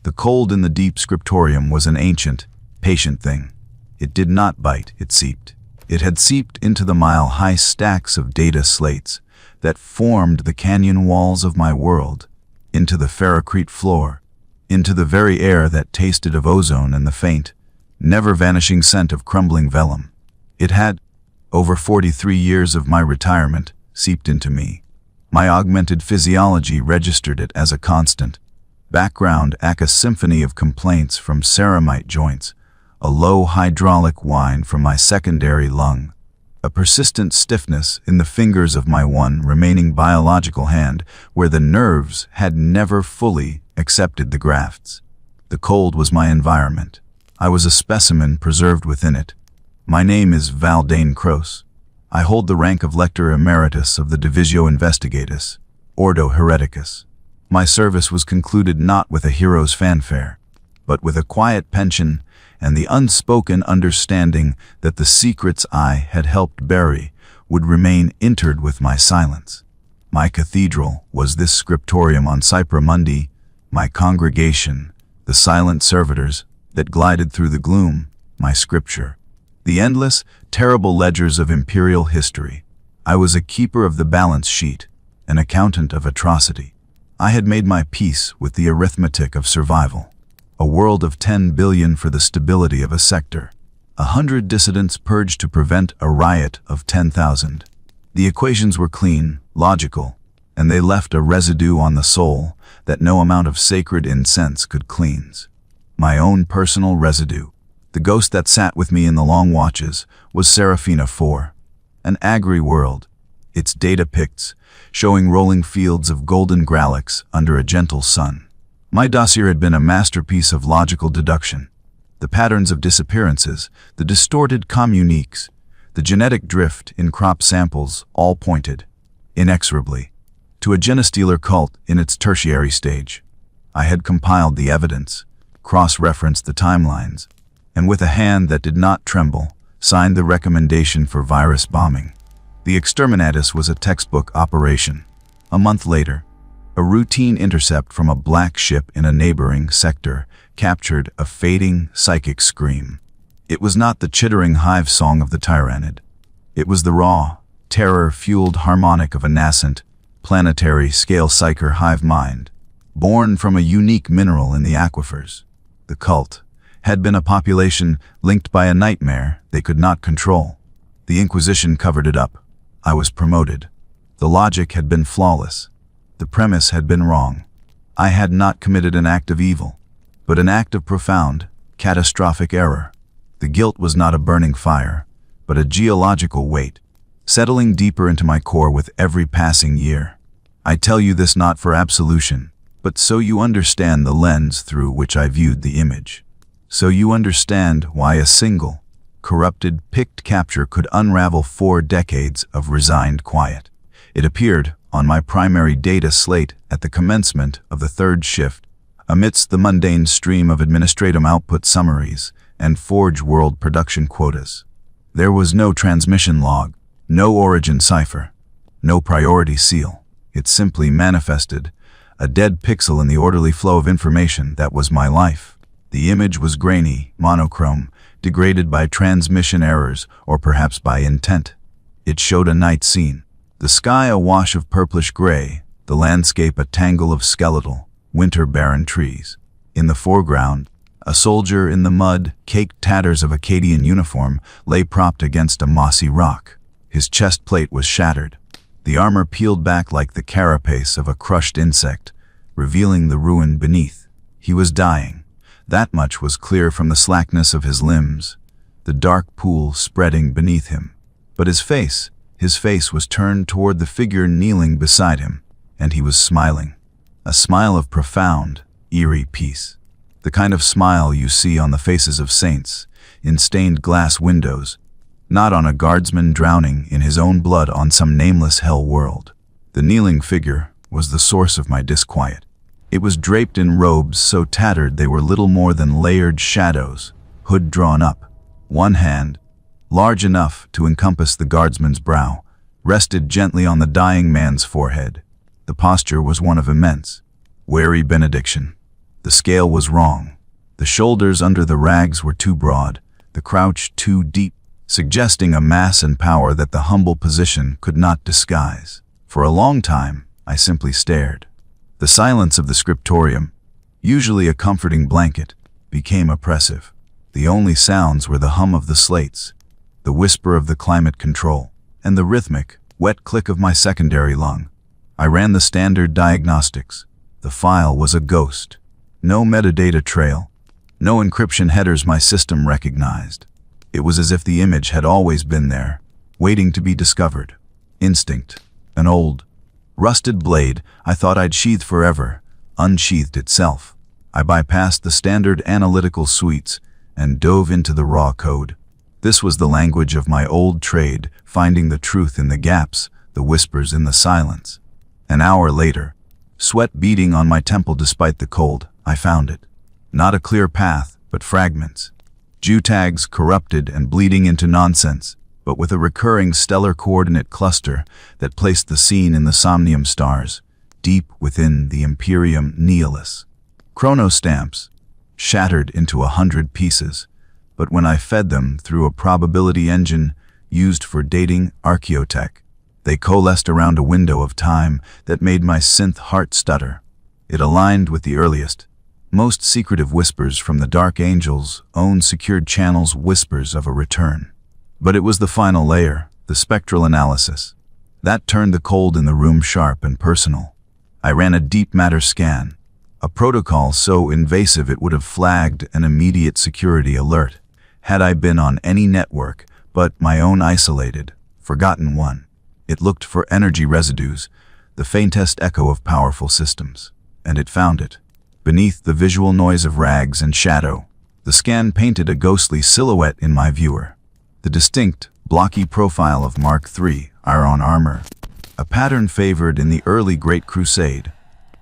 The cold in the deep scriptorium was an ancient, patient thing. It did not bite, it seeped. It had seeped into the mile-high stacks of data slates that formed the canyon walls of my world, into the ferrocrete floor, into the very air that tasted of ozone and the faint, never-vanishing scent of crumbling vellum. It had, over 43 years of my retirement, seeped into me. My augmented physiology registered it as a constant. Background a symphony of complaints from ceramite joints, a low hydraulic whine from my secondary lung, a persistent stiffness in the fingers of my one remaining biological hand where the nerves had never fully accepted the grafts. The cold was my environment. I was a specimen preserved within it. My name is Valdane Croce. I hold the rank of Lector Emeritus of the Divisio Investigatus, Ordo Hereticus. My service was concluded not with a hero's fanfare, but with a quiet pension and the unspoken understanding that the secrets I had helped bury would remain interred with my silence. My cathedral was this scriptorium on Cypra Mundi, my congregation, the silent servitors that glided through the gloom, my scripture, the endless, terrible ledgers of imperial history. I was a keeper of the balance sheet, an accountant of atrocity. I had made my peace with the arithmetic of survival. A world of 10 billion for the stability of a sector. 100 dissidents purged to prevent a riot of 10,000. The equations were clean, logical, and they left a residue on the soul that no amount of sacred incense could cleanse. My own personal residue. The ghost that sat with me in the long watches was Seraphina IV, an agri-world, its data picts showing rolling fields of golden gralix under a gentle sun. My dossier had been a masterpiece of logical deduction. The patterns of disappearances, the distorted communiques, the genetic drift in crop samples all pointed, inexorably, to a genestealer cult in its tertiary stage. I had compiled the evidence, cross-referenced the timelines, and with a hand that did not tremble, signed the recommendation for virus bombing. The exterminatus was a textbook operation. A month later, a routine intercept from a black ship in a neighboring sector captured a fading psychic scream. It was not the chittering hive song of the tyrannid. It was the raw, terror-fueled harmonic of a nascent, planetary scale psyker hive mind, born from a unique mineral in the aquifers. The cult had been a population linked by a nightmare they could not control. The Inquisition covered it up. I was promoted. The logic had been flawless. The premise had been wrong. I had not committed an act of evil, but an act of profound, catastrophic error. The guilt was not a burning fire, but a geological weight, settling deeper into my core with every passing year. I tell you this not for absolution, but so you understand the lens through which I viewed the image. So you understand why a single, corrupted, picked capture could unravel 4 decades of resigned quiet. It appeared on my primary data slate at the commencement of the 3rd shift, amidst the mundane stream of administratum output summaries and Forge World production quotas. There was no transmission log, no origin cipher, no priority seal. It simply manifested, a dead pixel in the orderly flow of information that was my life. The image was grainy, monochrome, degraded by transmission errors or perhaps by intent. It showed a night scene. The sky a wash of purplish gray, the landscape a tangle of skeletal, winter-barren trees. In the foreground, a soldier in the mud-caked tatters of Akkadian uniform lay propped against a mossy rock. His chest plate was shattered. The armor peeled back like the carapace of a crushed insect, revealing the ruin beneath. He was dying. That much was clear from the slackness of his limbs, the dark pool spreading beneath him. But his face was turned toward the figure kneeling beside him, and he was smiling. A smile of profound, eerie peace. The kind of smile you see on the faces of saints, in stained glass windows, not on a guardsman drowning in his own blood on some nameless hell world. The kneeling figure was the source of my disquiet. It was draped in robes so tattered they were little more than layered shadows, hood drawn up. One hand, large enough to encompass the guardsman's brow, rested gently on the dying man's forehead. The posture was one of immense, wary benediction. The scale was wrong. The shoulders under the rags were too broad, the crouch too deep, suggesting a mass and power that the humble position could not disguise. For a long time, I simply stared. The silence of the scriptorium, usually a comforting blanket, became oppressive. The only sounds were the hum of the slates, the whisper of the climate control, and the rhythmic, wet click of my secondary lung. I ran the standard diagnostics. The file was a ghost. No metadata trail, no encryption headers my system recognized. It was as if the image had always been there, waiting to be discovered. Instinct, an old, rusted blade I thought I'd sheathe forever, unsheathed itself. I bypassed the standard analytical suites and dove into the raw code. This was the language of my old trade, finding the truth in the gaps, the whispers in the silence. An hour later, sweat beading on my temple despite the cold, I found it. Not a clear path, but fragments. Tags corrupted and bleeding into nonsense, but with a recurring stellar coordinate cluster that placed the scene in the Somnium stars, deep within the Imperium Nihilus. Chronostamps, shattered into 100 pieces, but when I fed them through a probability engine used for dating archaeotech, they coalesced around a window of time that made my synth heart stutter. It aligned with the earliest, most secretive whispers from the Dark Angel's own secured channels, whispers of a return. But it was the final layer, the spectral analysis. That turned the cold in the room sharp and personal. I ran a deep matter scan, a protocol so invasive it would have flagged an immediate security alert had I been on any network but my own isolated, forgotten one. It looked for energy residues, the faintest echo of powerful systems, and it found it. Beneath the visual noise of rags and shadow, the scan painted a ghostly silhouette in my viewer. The distinct, blocky profile of Mark III iron armor, a pattern favored in the early Great Crusade,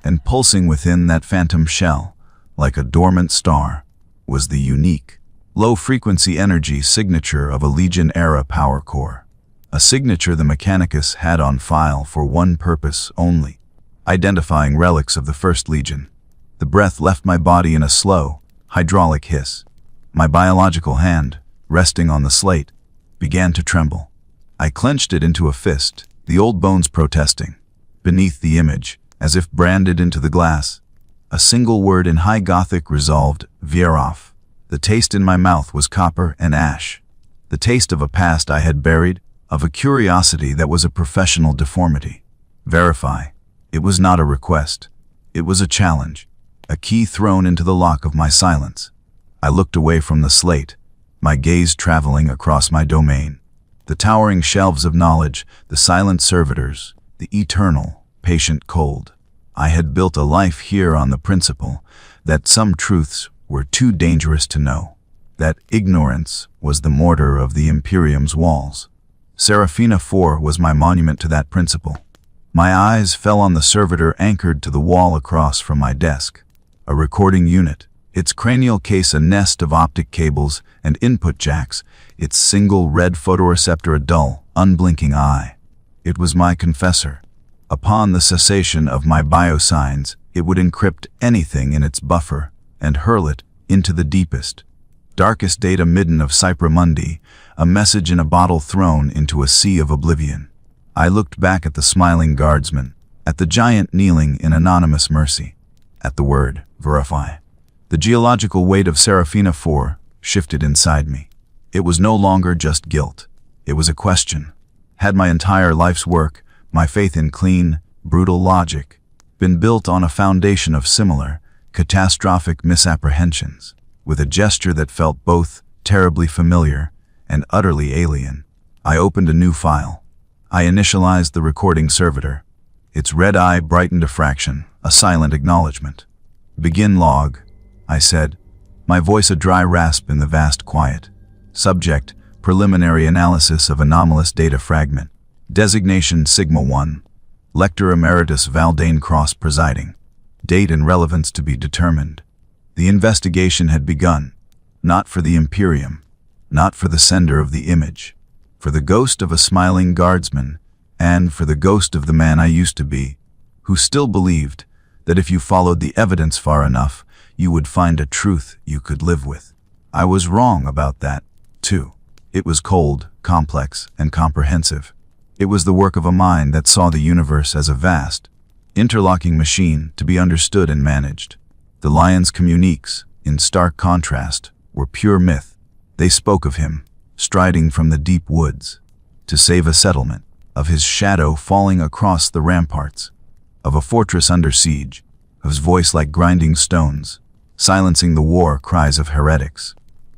and pulsing within that phantom shell, like a dormant star, was the unique, low-frequency energy signature of a Legion-era power core. A signature the Mechanicus had on file for one purpose only, identifying relics of the First Legion. The breath left my body in a slow, hydraulic hiss. My biological hand, resting on the slate, began to tremble. I clenched it into a fist, the old bones protesting. Beneath the image, as if branded into the glass, a single word in High Gothic resolved, Vieroff. The taste in my mouth was copper and ash. The taste of a past I had buried, of a curiosity that was a professional deformity. Verify. It was not a request. It was a challenge, a key thrown into the lock of my silence. I looked away from the slate, my gaze traveling across my domain. The towering shelves of knowledge, the silent servitors, the eternal, patient cold. I had built a life here on the principle that some truths were too dangerous to know, that ignorance was the mortar of the Imperium's walls. Seraphina IV was my monument to that principle. My eyes fell on the servitor anchored to the wall across from my desk. A recording unit, its cranial case a nest of optic cables and input jacks, its single red photoreceptor a dull, unblinking eye. It was my confessor. Upon the cessation of my biosigns, it would encrypt anything in its buffer and hurl it into the deepest, darkest data midden of Cypramundi, a message in a bottle thrown into a sea of oblivion. I looked back at the smiling guardsman, at the giant kneeling in anonymous mercy, at the word, verify. The geological weight of Seraphina IV shifted inside me. It was no longer just guilt. It was a question. Had my entire life's work, my faith in clean, brutal logic, been built on a foundation of similar, catastrophic misapprehensions, with a gesture that felt both terribly familiar and utterly alien? I opened a new file. I initialized the recording servitor. Its red eye brightened a fraction, a silent acknowledgement. Begin log, I said, my voice a dry rasp in the vast quiet. Subject, preliminary analysis of anomalous data fragment. Designation Sigma 1. Lector Emeritus Valdane Cross presiding. Date and relevance to be determined. The investigation had begun, not for the Imperium, not for the sender of the image, for the ghost of a smiling guardsman, and for the ghost of the man I used to be, who still believed that if you followed the evidence far enough, you would find a truth you could live with. I was wrong about that, too. It was cold, complex, and comprehensive. It was the work of a mind that saw the universe as a vast, interlocking machine to be understood and managed. The lion's communiques, in stark contrast, were pure myth. They spoke of him, striding from the deep woods, to save a settlement, of his shadow falling across the ramparts, of a fortress under siege, of his voice like grinding stones, silencing the war cries of heretics.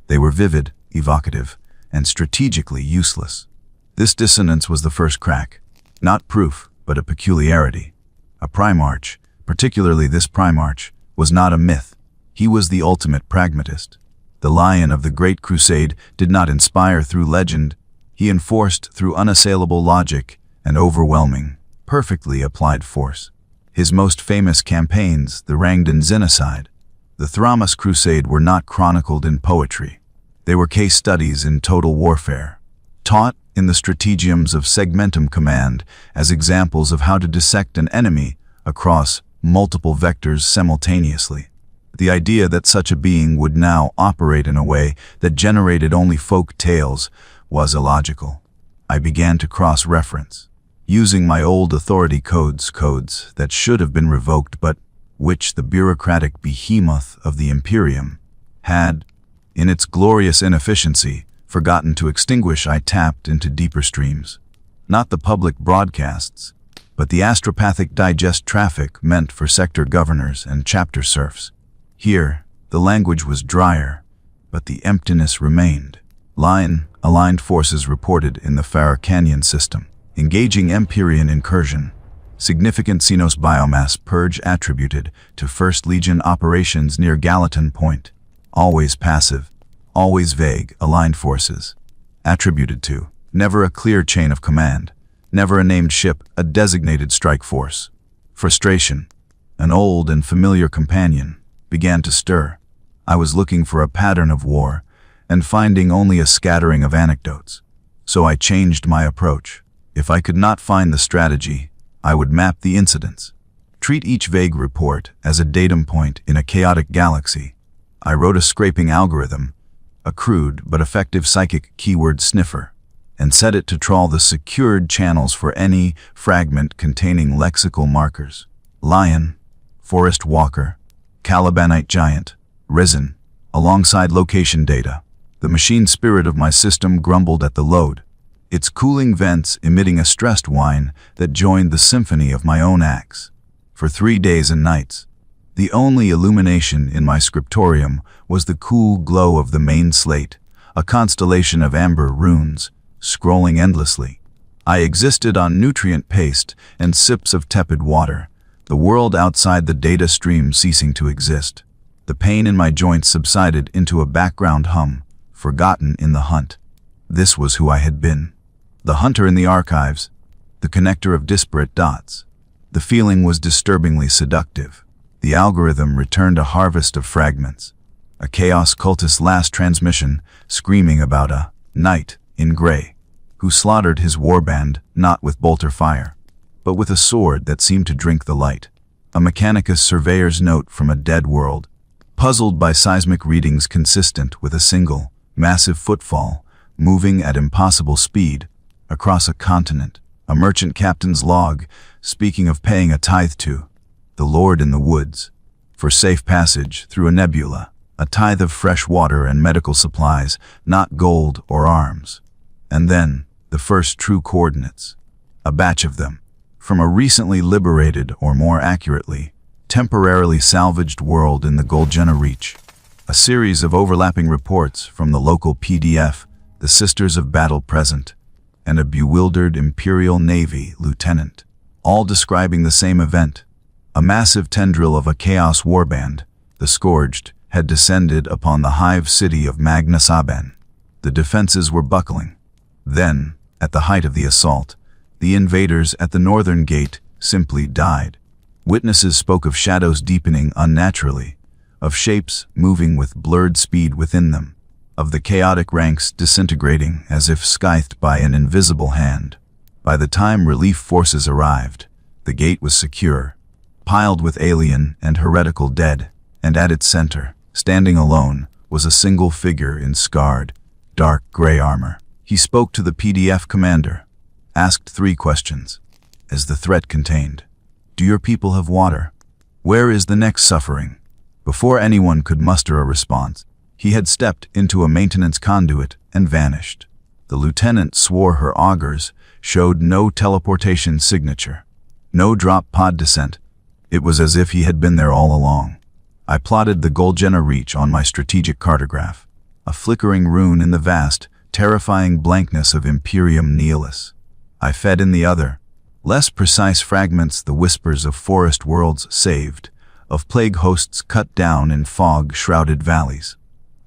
They were vivid, evocative, and strategically useless. This dissonance was the first crack, not proof, but a peculiarity. A Primarch, particularly this Primarch, was not a myth. He was the ultimate pragmatist. The Lion of the Great Crusade did not inspire through legend. He enforced through unassailable logic and overwhelming, perfectly applied force. His most famous campaigns, the Rangdan Genocide, the Thramas Crusade, were not chronicled in poetry. They were case studies in total warfare, taught in the stratagems of segmentum command as examples of how to dissect an enemy across multiple vectors simultaneously. The idea that such a being would now operate in a way that generated only folk tales was illogical. I began to cross-reference, using my old authority codes that should have been revoked but which the bureaucratic behemoth of the Imperium had, in its glorious inefficiency, forgotten to extinguish. I tapped into deeper streams, not the public broadcasts, but the astropathic digest traffic meant for sector governors and chapter serfs. Here, the language was drier, but the emptiness remained. Aligned forces reported in the Farah Canyon system, engaging Empyrean incursion. Significant Xenos biomass purge attributed to 1st Legion operations near Gallatin Point. Always passive, always vague, aligned forces. Attributed to, never a clear chain of command, never a named ship, a designated strike force. Frustration, an old and familiar companion, began to stir. I was looking for a pattern of war, and finding only a scattering of anecdotes. So I changed my approach. If I could not find the strategy, I would map the incidents. Treat each vague report as a datum point in a chaotic galaxy. I wrote a scraping algorithm, a crude but effective psychic keyword sniffer, and set it to trawl the secured channels for any fragment containing lexical markers. Lion, forest walker, Calibanite giant, risen, alongside location data. The machine spirit of my system grumbled at the load, its cooling vents emitting a stressed whine that joined the symphony of my own acts. For 3 days and nights, the only illumination in my scriptorium was the cool glow of the main slate, a constellation of amber runes, scrolling endlessly. I existed on nutrient paste and sips of tepid water, the world outside the data stream ceasing to exist. The pain in my joints subsided into a background hum, forgotten in the hunt. This was who I had been. The hunter in the archives, the connector of disparate dots. The feeling was disturbingly seductive. The algorithm returned a harvest of fragments. A chaos cultist's last transmission, screaming about a knight in gray, who slaughtered his warband not with bolter fire, but with a sword that seemed to drink the light. A Mechanicus surveyor's note from a dead world, puzzled by seismic readings consistent with a single, massive footfall, moving at impossible speed across a continent. A merchant captain's log, speaking of paying a tithe to the Lord in the woods, for safe passage through a nebula, a tithe of fresh water and medical supplies, not gold or arms. And then, the first true coordinates, a batch of them, from a recently liberated, or more accurately, temporarily salvaged world in the Goldjena Reach. A series of overlapping reports from the local PDF, the Sisters of Battle Present, and a bewildered Imperial Navy lieutenant, all describing the same event. A massive tendril of a chaos warband, the Scourged, had descended upon the hive city of Magna Saben. The defenses were buckling. Then, at the height of the assault, the invaders at the northern gate simply died. Witnesses spoke of shadows deepening unnaturally, of shapes moving with blurred speed within them, of the chaotic ranks disintegrating as if scythed by an invisible hand. By the time relief forces arrived, the gate was secure, piled with alien and heretical dead, and at its center, standing alone, was a single figure in scarred, dark gray armor. He spoke to the PDF commander, asked 3 questions, as the threat contained. Do your people have water? Where is the next suffering? Before anyone could muster a response, he had stepped into a maintenance conduit and vanished. The lieutenant swore her augurs showed no teleportation signature, no drop pod descent. It was as if he had been there all along. I plotted the Golgena Reach on my strategic cartograph, a flickering rune in the vast, terrifying blankness of Imperium Nihilus. I fed in the other, less precise fragments, the whispers of forest worlds saved, of plague hosts cut down in fog-shrouded valleys.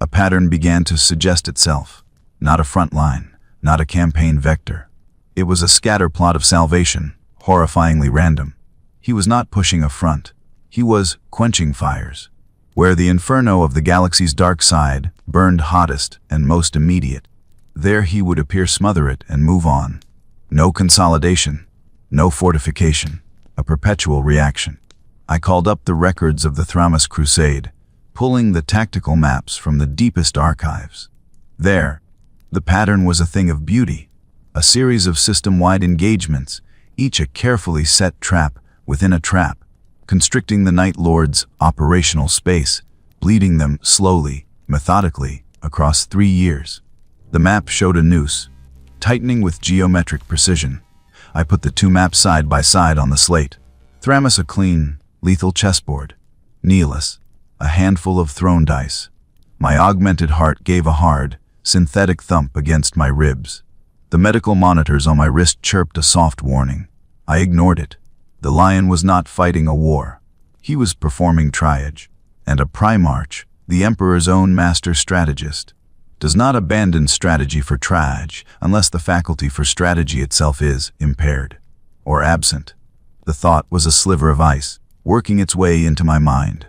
A pattern began to suggest itself, not a front line, not a campaign vector. It was a scatterplot of salvation, horrifyingly random. He was not pushing a front. He was quenching fires. Where the inferno of the galaxy's dark side burned hottest and most immediate, there he would appear, smother it, and move on. No consolidation, no fortification, a perpetual reaction. I called up the records of the Thramas Crusade, pulling the tactical maps from the deepest archives. There, the pattern was a thing of beauty, a series of system-wide engagements, each a carefully set trap within a trap, constricting the Night Lord's operational space, bleeding them slowly, methodically, across 3 years. The map showed a noose, tightening with geometric precision. I put the 2 maps side by side on the slate. Thramas a clean, lethal chessboard. Nihilus, a handful of thrown dice. My augmented heart gave a hard, synthetic thump against my ribs. The medical monitors on my wrist chirped a soft warning. I ignored it. The lion was not fighting a war. He was performing triage, and a Primarch, the Emperor's own master strategist, does not abandon strategy for triage unless the faculty for strategy itself is impaired or absent. The thought was a sliver of ice, working its way into my mind.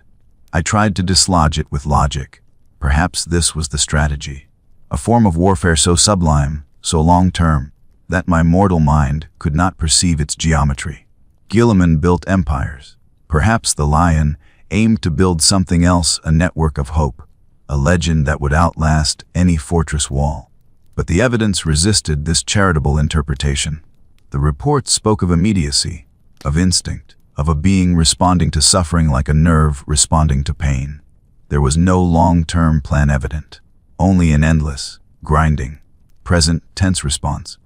I tried to dislodge it with logic. Perhaps this was the strategy, a form of warfare so sublime, so long-term, that my mortal mind could not perceive its geometry. Guilliman built empires. Perhaps the lion aimed to build something else, a network of hope, a legend that would outlast any fortress wall. But the evidence resisted this charitable interpretation. The reports spoke of immediacy, of instinct, of a being responding to suffering like a nerve responding to pain. There was no long-term plan evident, only an endless, grinding, present tense response.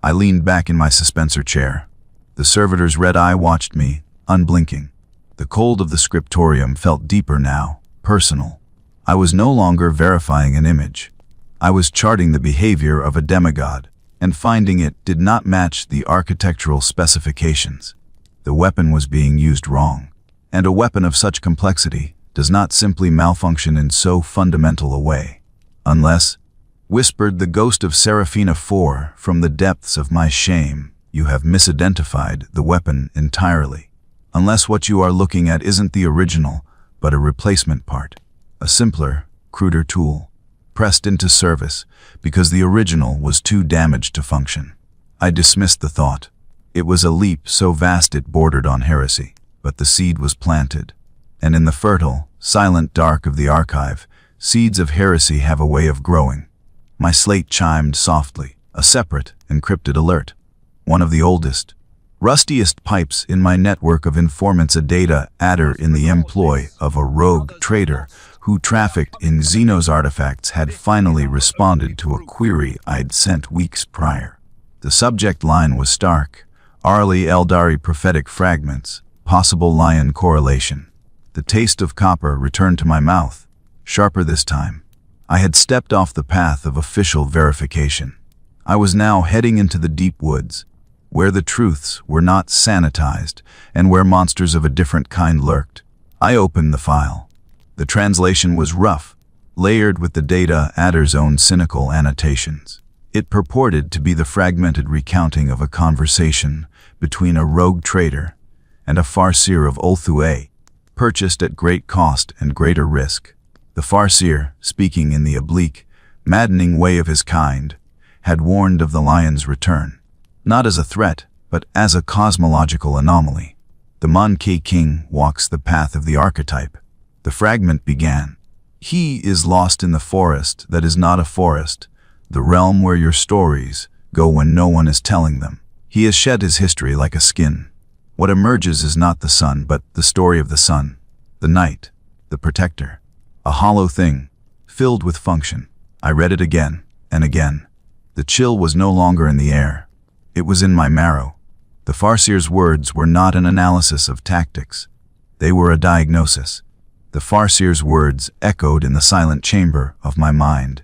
I leaned back in my suspensor chair. The servitor's red eye watched me, unblinking. The cold of the scriptorium felt deeper now, personal. I was no longer verifying an image. I was charting the behavior of a demigod, and finding it did not match the architectural specifications. The weapon was being used wrong, and a weapon of such complexity does not simply malfunction in so fundamental a way. Unless, whispered the ghost of Seraphina IV from the depths of my shame, you have misidentified the weapon entirely. Unless what you are looking at isn't the original, but a replacement part, a simpler, cruder tool, pressed into service because the original was too damaged to function. I dismissed the thought. It was a leap so vast it bordered on heresy, but the seed was planted. And in the fertile, silent dark of the archive, seeds of heresy have a way of growing. My slate chimed softly, a separate, encrypted alert. One of the oldest, rustiest pipes in my network of informants, a data adder in the employ of a rogue trader who trafficked in Xenos artifacts, had finally responded to a query I'd sent weeks prior. The subject line was stark. Arli Eldari prophetic fragments, possible lion correlation. The taste of copper returned to my mouth, sharper this time. I had stepped off the path of official verification. I was now heading into the deep woods, where the truths were not sanitized and where monsters of a different kind lurked. I opened the file. The translation was rough, layered with the data adder's own cynical annotations. It purported to be the fragmented recounting of a conversation between a rogue trader and a farseer of Ulthue, purchased at great cost and greater risk. The farseer, speaking in the oblique, maddening way of his kind, had warned of the lion's return, not as a threat, but as a cosmological anomaly. The Monkey King walks the path of the archetype, The fragment began. He is lost in the forest that is not a forest, the realm where your stories go when no one is telling them. He has shed his history like a skin. What emerges is not the sun, but the story of the sun, the night, the protector. A hollow thing, filled with function. I read it again and again. The chill was no longer in the air. It was in my marrow. The Farseer's words were not an analysis of tactics. They were a diagnosis. The Farseer's words echoed in the silent chamber of my mind.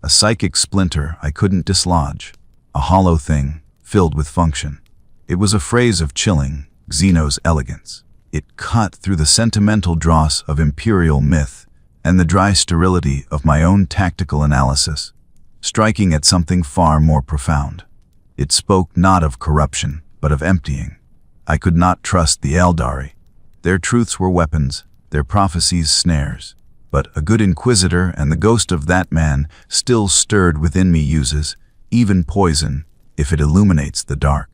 A psychic splinter I couldn't dislodge. A hollow thing, filled with function. It was a phrase of chilling, Xeno's elegance. It cut through the sentimental dross of imperial myth and the dry sterility of my own tactical analysis, striking at something far more profound. It spoke not of corruption, but of emptying. I could not trust the Eldari. Their truths were weapons, their prophecies snares. But a good inquisitor and the ghost of that man still stirred within me uses, even poison, if it illuminates the dark.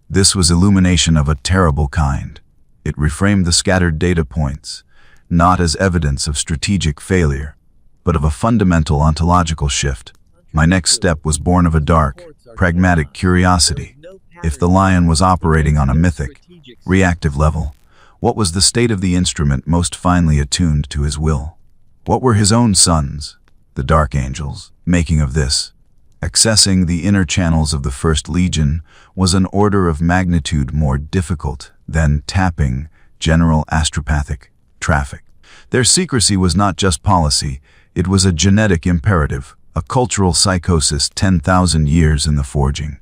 This was illumination of a terrible kind. It reframed the scattered data points, not as evidence of strategic failure, but of a fundamental ontological shift. My next step was born of a dark, pragmatic curiosity. If the lion was operating on a mythic, reactive level, what was the state of the instrument most finely attuned to his will? What were his own sons, the Dark Angels, making of this? Accessing the inner channels of the First Legion was an order of magnitude more difficult than tapping general astropathic traffic. Their secrecy was not just policy, it was a genetic imperative, a cultural psychosis 10,000 years in the forging.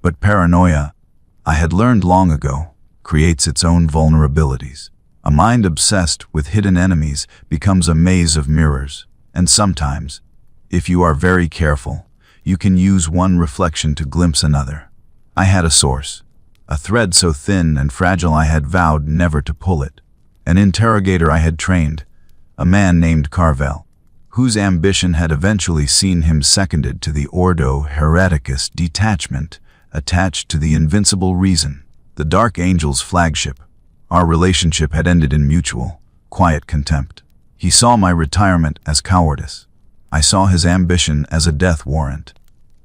But paranoia, I had learned long ago, creates its own vulnerabilities. A mind obsessed with hidden enemies becomes a maze of mirrors, and sometimes, if you are very careful, you can use one reflection to glimpse another. I had a source, a thread so thin and fragile I had vowed never to pull it. An interrogator I had trained, a man named Carvel, whose ambition had eventually seen him seconded to the Ordo Hereticus detachment attached to the Invincible Reason, the Dark Angel's flagship. Our relationship had ended in mutual, quiet contempt. He saw my retirement as cowardice. I saw his ambition as a death warrant.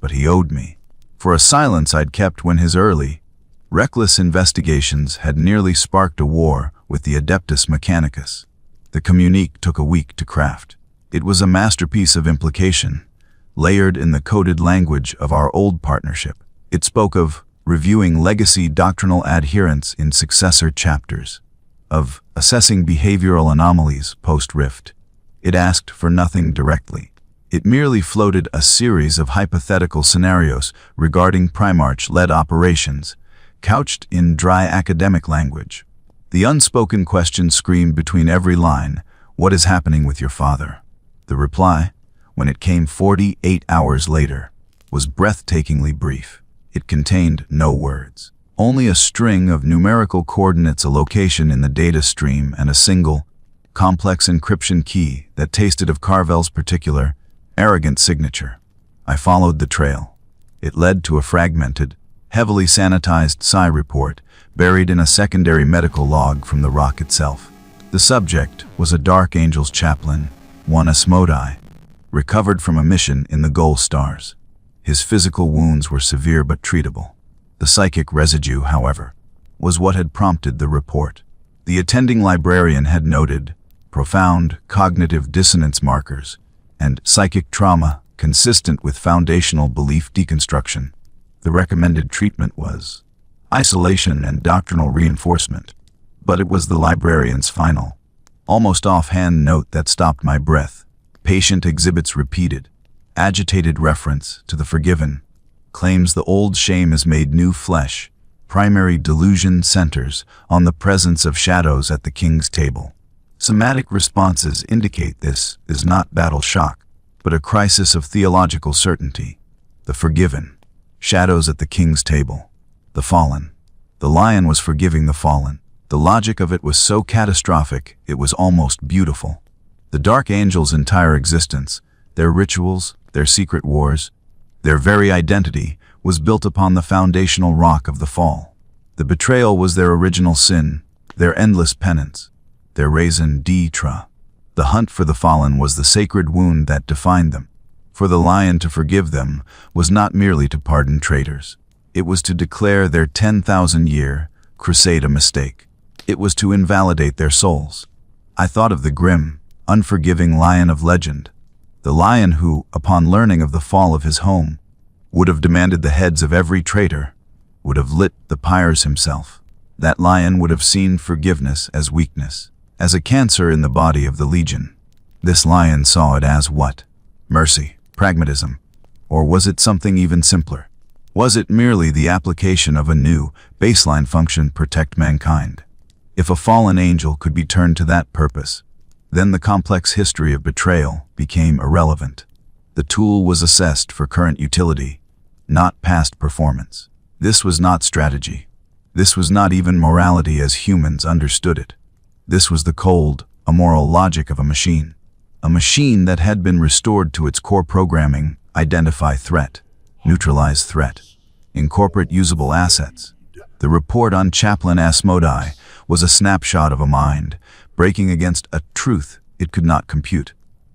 But he owed me for a silence I'd kept when his early, reckless investigations had nearly sparked a war with the Adeptus Mechanicus. The communique took a week to craft. It was a masterpiece of implication, layered in the coded language of our old partnership. It spoke of reviewing legacy doctrinal adherence in successor chapters, of assessing behavioral anomalies post-rift. It asked for nothing directly. It merely floated a series of hypothetical scenarios regarding Primarch-led operations, couched in dry academic language. The unspoken question screamed between every line, "What is happening with your father?" The reply, when it came 48 hours later, was breathtakingly brief. It contained no words, only a string of numerical coordinates, a location in the data stream, and a single, complex encryption key that tasted of Carvel's particular, arrogant signature. I followed the trail. It led to a fragmented, heavily sanitized psi report buried in a secondary medical log from the rock itself. The subject was a Dark Angel's chaplain, one Asmodai, recovered from a mission in the Gold Stars. His physical wounds were severe but treatable. The psychic residue, however, was what had prompted the report. The attending librarian had noted profound cognitive dissonance markers and psychic trauma consistent with foundational belief deconstruction. The recommended treatment was isolation and doctrinal reinforcement, but it was the librarian's final, almost offhand note that stopped my breath. Patient exhibits repeated, agitated reference to the forgiven, claims the old shame is made new flesh, primary delusion centers on the presence of shadows at the king's table. Somatic responses indicate this is not battle shock, but a crisis of theological certainty. The forgiven, shadows at the king's table, the fallen. The lion was forgiving the fallen. The logic of it was so catastrophic, it was almost beautiful. The Dark Angel's entire existence, their rituals, their secret wars, their very identity was built upon the foundational rock of the fall. The betrayal was their original sin, their endless penance, their raison d'etre. The hunt for the fallen was the sacred wound that defined them. For the lion to forgive them was not merely to pardon traitors. It was to declare their 10,000-year crusade a mistake. It was to invalidate their souls. I thought of the grim, unforgiving lion of legend, the lion who, upon learning of the fall of his home, would have demanded the heads of every traitor, would have lit the pyres himself. That lion would have seen forgiveness as weakness, as a cancer in the body of the legion. This lion saw it as what? Mercy, pragmatism, or was it something even simpler? Was it merely the application of a new, baseline function, protect mankind? If a fallen angel could be turned to that purpose, then the complex history of betrayal became irrelevant. The tool was assessed for current utility, not past performance. This was not strategy. This was not even morality as humans understood it. This was the cold, immoral logic of a machine that had been restored to its core programming: identify threat, neutralize threat, incorporate usable assets. The report on Chaplain Asmodai was a snapshot of a mind breaking against a truth it could not compute.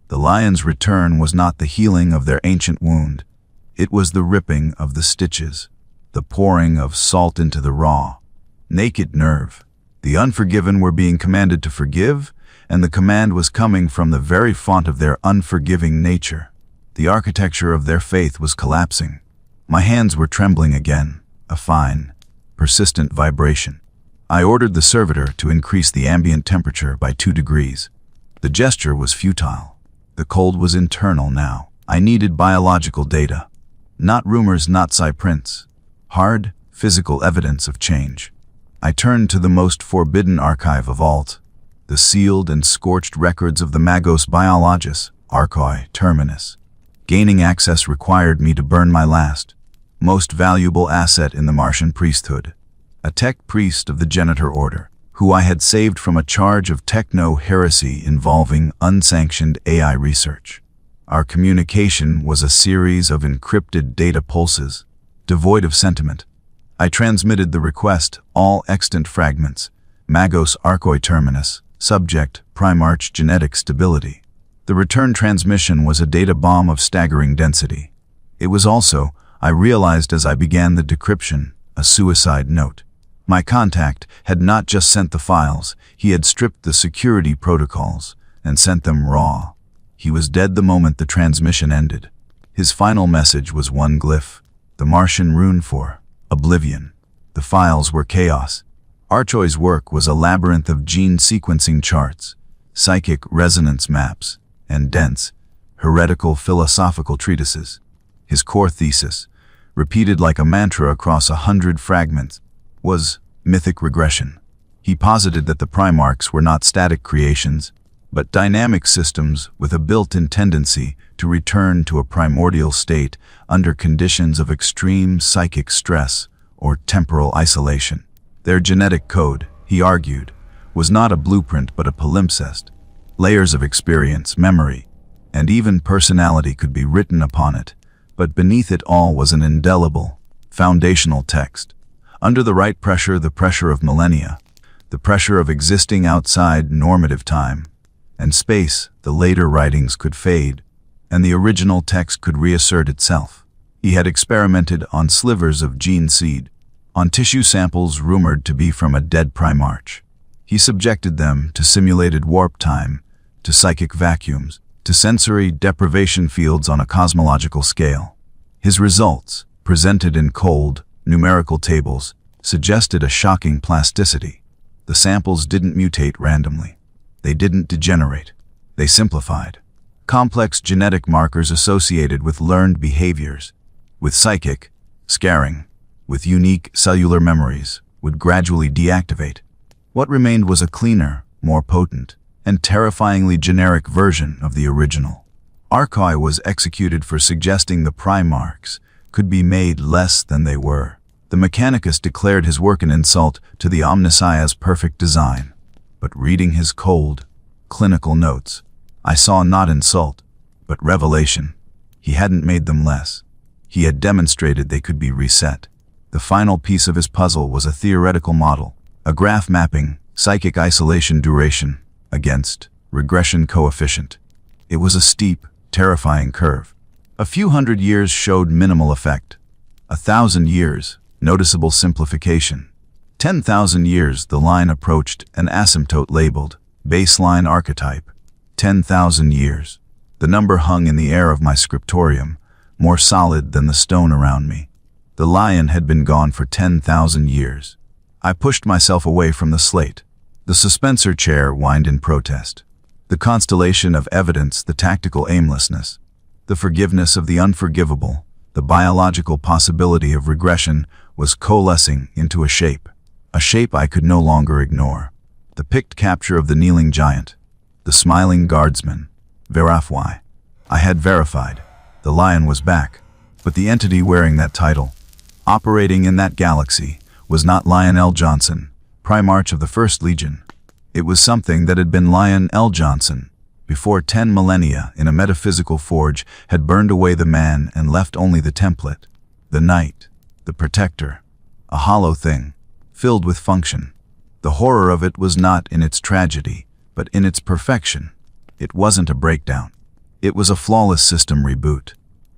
The lion's return was not the healing of their ancient wound. It was the ripping of the stitches, the pouring of salt into the raw, naked nerve. The unforgiven were being commanded to forgive, and the command was coming from the very font of their unforgiving nature. The architecture of their faith was collapsing. My hands were trembling again, a fine, persistent vibration. I ordered the servitor to increase the ambient temperature by 2 degrees. The gesture was futile. The cold was internal now. I needed biological data. Not rumors, not prints. Hard, physical evidence of change. I turned to the most forbidden archive of all, the sealed and scorched records of the Magos Biologus, Archoi Terminus. Gaining access required me to burn my last, most valuable asset in the Martian priesthood, a tech priest of the Genitor Order, who I had saved from a charge of techno-heresy involving unsanctioned AI research. Our communication was a series of encrypted data pulses, devoid of sentiment. I transmitted the request, all extant fragments, Magos Archoi Terminus, subject, Primarch genetic stability. The return transmission was a data bomb of staggering density. It was also, I realized as I began the decryption, a suicide note. My contact had not just sent the files, he had stripped the security protocols and sent them raw. He was dead the moment the transmission ended. His final message was one glyph, the Martian rune for oblivion. The files were chaos. Archoi's work was a labyrinth of gene sequencing charts, psychic resonance maps, and dense, heretical philosophical treatises. His core thesis, repeated like a mantra across 100 fragments, was mythic regression. He posited that the Primarchs were not static creations, but dynamic systems with a built-in tendency to return to a primordial state under conditions of extreme psychic stress or temporal isolation. Their genetic code, he argued, was not a blueprint but a palimpsest. Layers of experience, memory, and even personality could be written upon it, but beneath it all was an indelible, foundational text. Under the right pressure, the pressure of millennia, the pressure of existing outside normative time and space, the later writings could fade, and the original text could reassert itself. He had experimented on slivers of gene seed, on tissue samples rumored to be from a dead Primarch. He subjected them to simulated warp time, to psychic vacuums, to sensory deprivation fields on a cosmological scale. His results, presented in cold, numerical tables, suggested a shocking plasticity. The samples didn't mutate randomly. They didn't degenerate. They simplified. Complex genetic markers associated with learned behaviors, with psychic, scarring, with unique cellular memories, would gradually deactivate. What remained was a cleaner, more potent, and terrifyingly generic version of the original. Archoi was executed for suggesting the Primarchs could be made less than they were. The Mechanicus declared his work an insult to the Omnissiah's perfect design. But reading his cold, clinical notes, I saw not insult, but revelation. He hadn't made them less. He had demonstrated they could be reset. The final piece of his puzzle was a theoretical model, a graph mapping psychic isolation duration against regression coefficient. It was a steep, terrifying curve. A few hundred years showed minimal effect. 1,000 years, noticeable simplification. 10,000 years, the line approached an asymptote labeled baseline archetype. 10,000 years. The number hung in the air of my scriptorium, more solid than the stone around me. The lion had been gone for 10,000 years. I pushed myself away from the slate. The suspensor chair whined in protest. The constellation of evidence, the tactical aimlessness, the forgiveness of the unforgivable, the biological possibility of regression was coalescing into a shape I could no longer ignore. The picked capture of the kneeling giant, the smiling guardsman, verify. I had verified. The lion was back, but the entity wearing that title, operating in that galaxy, was not Lionel Johnson, Primarch of the First Legion. It was something that had been Lionel Johnson, before 10 millennia in a metaphysical forge had burned away the man and left only the template, the knight, the protector, a hollow thing, filled with function. The horror of it was not in its tragedy, but in its perfection. It wasn't a breakdown. It was a flawless system reboot.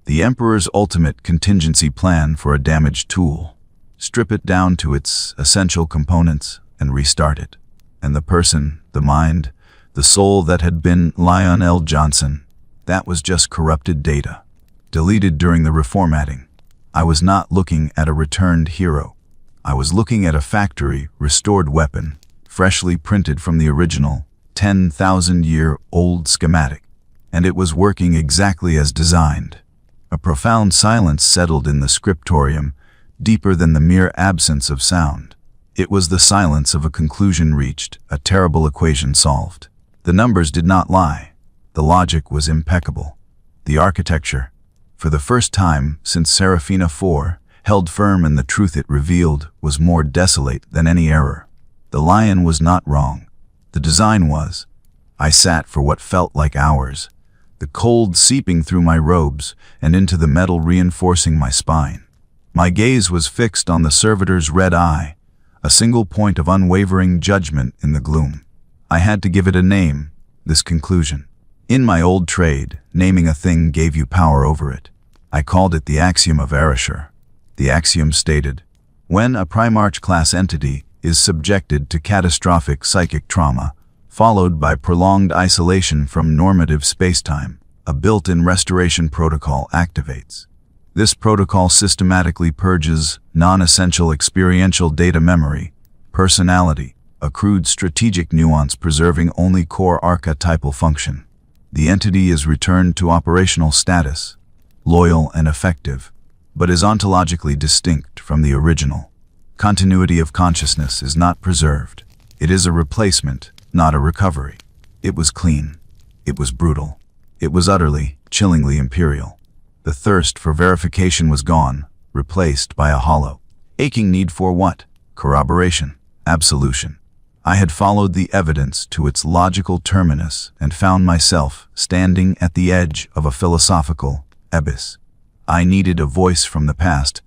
The Emperor's ultimate contingency plan for a damaged tool. Strip it down to its essential components and restart it. And the person, the mind, the soul that had been Lionel Johnson, that was just corrupted data, deleted during the reformatting. I was not looking at a returned hero. I was looking at a factory restored weapon, freshly printed from the original 10,000-year-old schematic, and it was working exactly as designed. A profound silence settled in the scriptorium, deeper than the mere absence of sound. It was the silence of a conclusion reached, a terrible equation solved. The numbers did not lie. The logic was impeccable. The architecture, for the first time since Seraphina IV, held firm, and the truth it revealed was more desolate than any error. The lion was not wrong. The design was. I sat for what felt like hours, the cold seeping through my robes and into the metal reinforcing my spine. My gaze was fixed on the servitor's red eye, a single point of unwavering judgment in the gloom. I had to give it a name, this conclusion. In my old trade, naming a thing gave you power over it. I called it the axiom of erasure. The axiom stated, when a Primarch-class entity is subjected to catastrophic psychic trauma, followed by prolonged isolation from normative spacetime, a built-in restoration protocol activates. This protocol systematically purges non-essential experiential data memory, personality, accrued strategic nuance, preserving only core archetypal function. The entity is returned to operational status, loyal and effective, but is ontologically distinct from the original. Continuity of consciousness is not preserved. It is a replacement, not a recovery. It was clean. It was brutal. It was utterly, chillingly imperial. The thirst for verification was gone, replaced by a hollow, aching need for what? Corroboration, absolution. I had followed the evidence to its logical terminus and found myself standing at the edge of a philosophical abyss. I needed a voice from the past,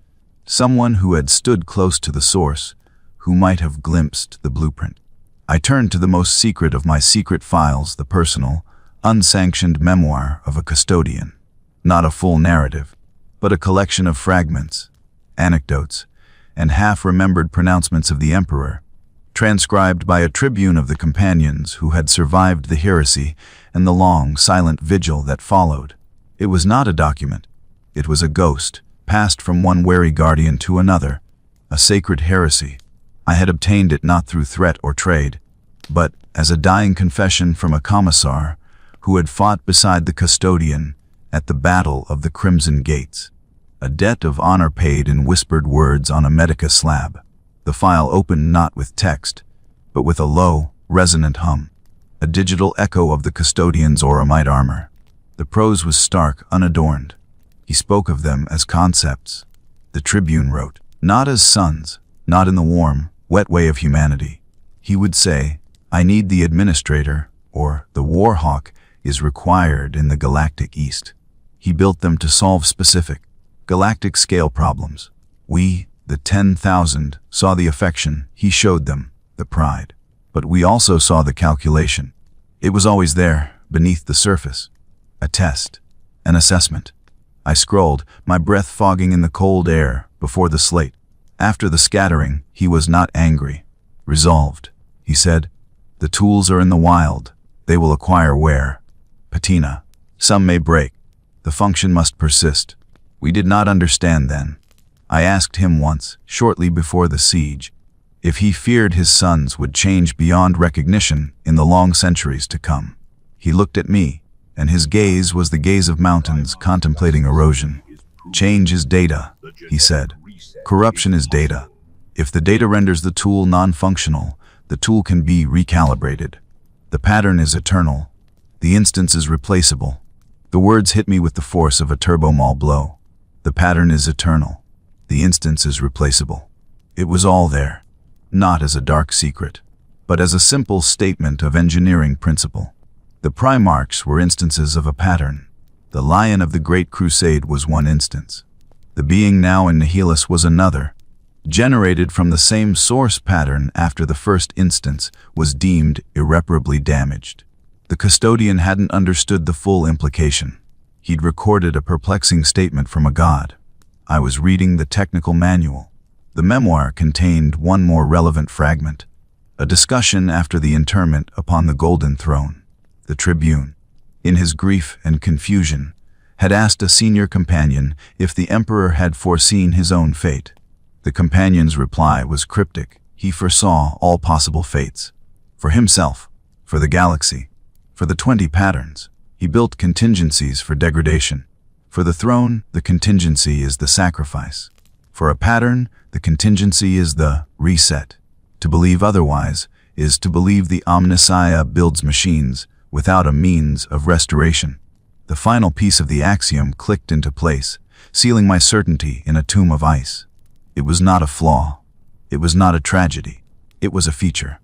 someone who had stood close to the source, who might have glimpsed the blueprint. I turned to the most secret of my secret files, the personal, unsanctioned memoir of a custodian. Not a full narrative, but a collection of fragments, anecdotes, and half-remembered pronouncements of the Emperor, transcribed by a tribune of the companions who had survived the heresy and the long, silent vigil that followed. It was not a document. It was a ghost, passed from one wary guardian to another, a sacred heresy. I had obtained it not through threat or trade, but as a dying confession from a commissar who had fought beside the custodian at the Battle of the Crimson Gates, a debt of honor paid in whispered words on a medica slab. The file opened not with text, but with a low, resonant hum, a digital echo of the custodian's Auramite armor. The prose was stark, unadorned. He spoke of them as concepts. The tribune wrote, not as sons, not in the warm, wet way of humanity. He would say, I need the administrator, or the warhawk is required in the galactic east. He built them to solve specific, galactic scale problems. We, the 10,000, saw the affection. He showed them, the pride. But we also saw the calculation. It was always there, beneath the surface. A test. An assessment. I scrolled, my breath fogging in the cold air, before the slate. After the scattering, he was not angry. Resolved. He said, "The tools are in the wild. They will acquire wear. Patina. Some may break. The function must persist." We did not understand then. I asked him once, shortly before the siege, if he feared his sons would change beyond recognition in the long centuries to come. He looked at me, and his gaze was the gaze of mountains contemplating erosion. "Change is data," he said. "Corruption is data. If the data renders the tool non-functional, the tool can be recalibrated. The pattern is eternal. The instance is replaceable." The words hit me with the force of a turbo-maul blow. The pattern is eternal. The instance is replaceable. It was all there, not as a dark secret, but as a simple statement of engineering principle. The Primarchs were instances of a pattern. The Lion of the Great Crusade was one instance. The being now in Nihilus was another, generated from the same source pattern after the first instance was deemed irreparably damaged. The custodian hadn't understood the full implication. He'd recorded a perplexing statement from a god. I was reading the technical manual. The memoir contained one more relevant fragment, a discussion after the interment upon the Golden Throne. The Tribune, in his grief and confusion, had asked a senior companion if the Emperor had foreseen his own fate. The companion's reply was cryptic. He foresaw all possible fates. For himself, for the galaxy, for the 20 patterns. He built contingencies for degradation. For the throne, the contingency is the sacrifice. For a pattern, the contingency is the reset. To believe otherwise is to believe the Omnissiah builds machines without a means of restoration. The final piece of the axiom clicked into place, sealing my certainty in a tomb of ice. It was not a flaw. It was not a tragedy. It was a feature.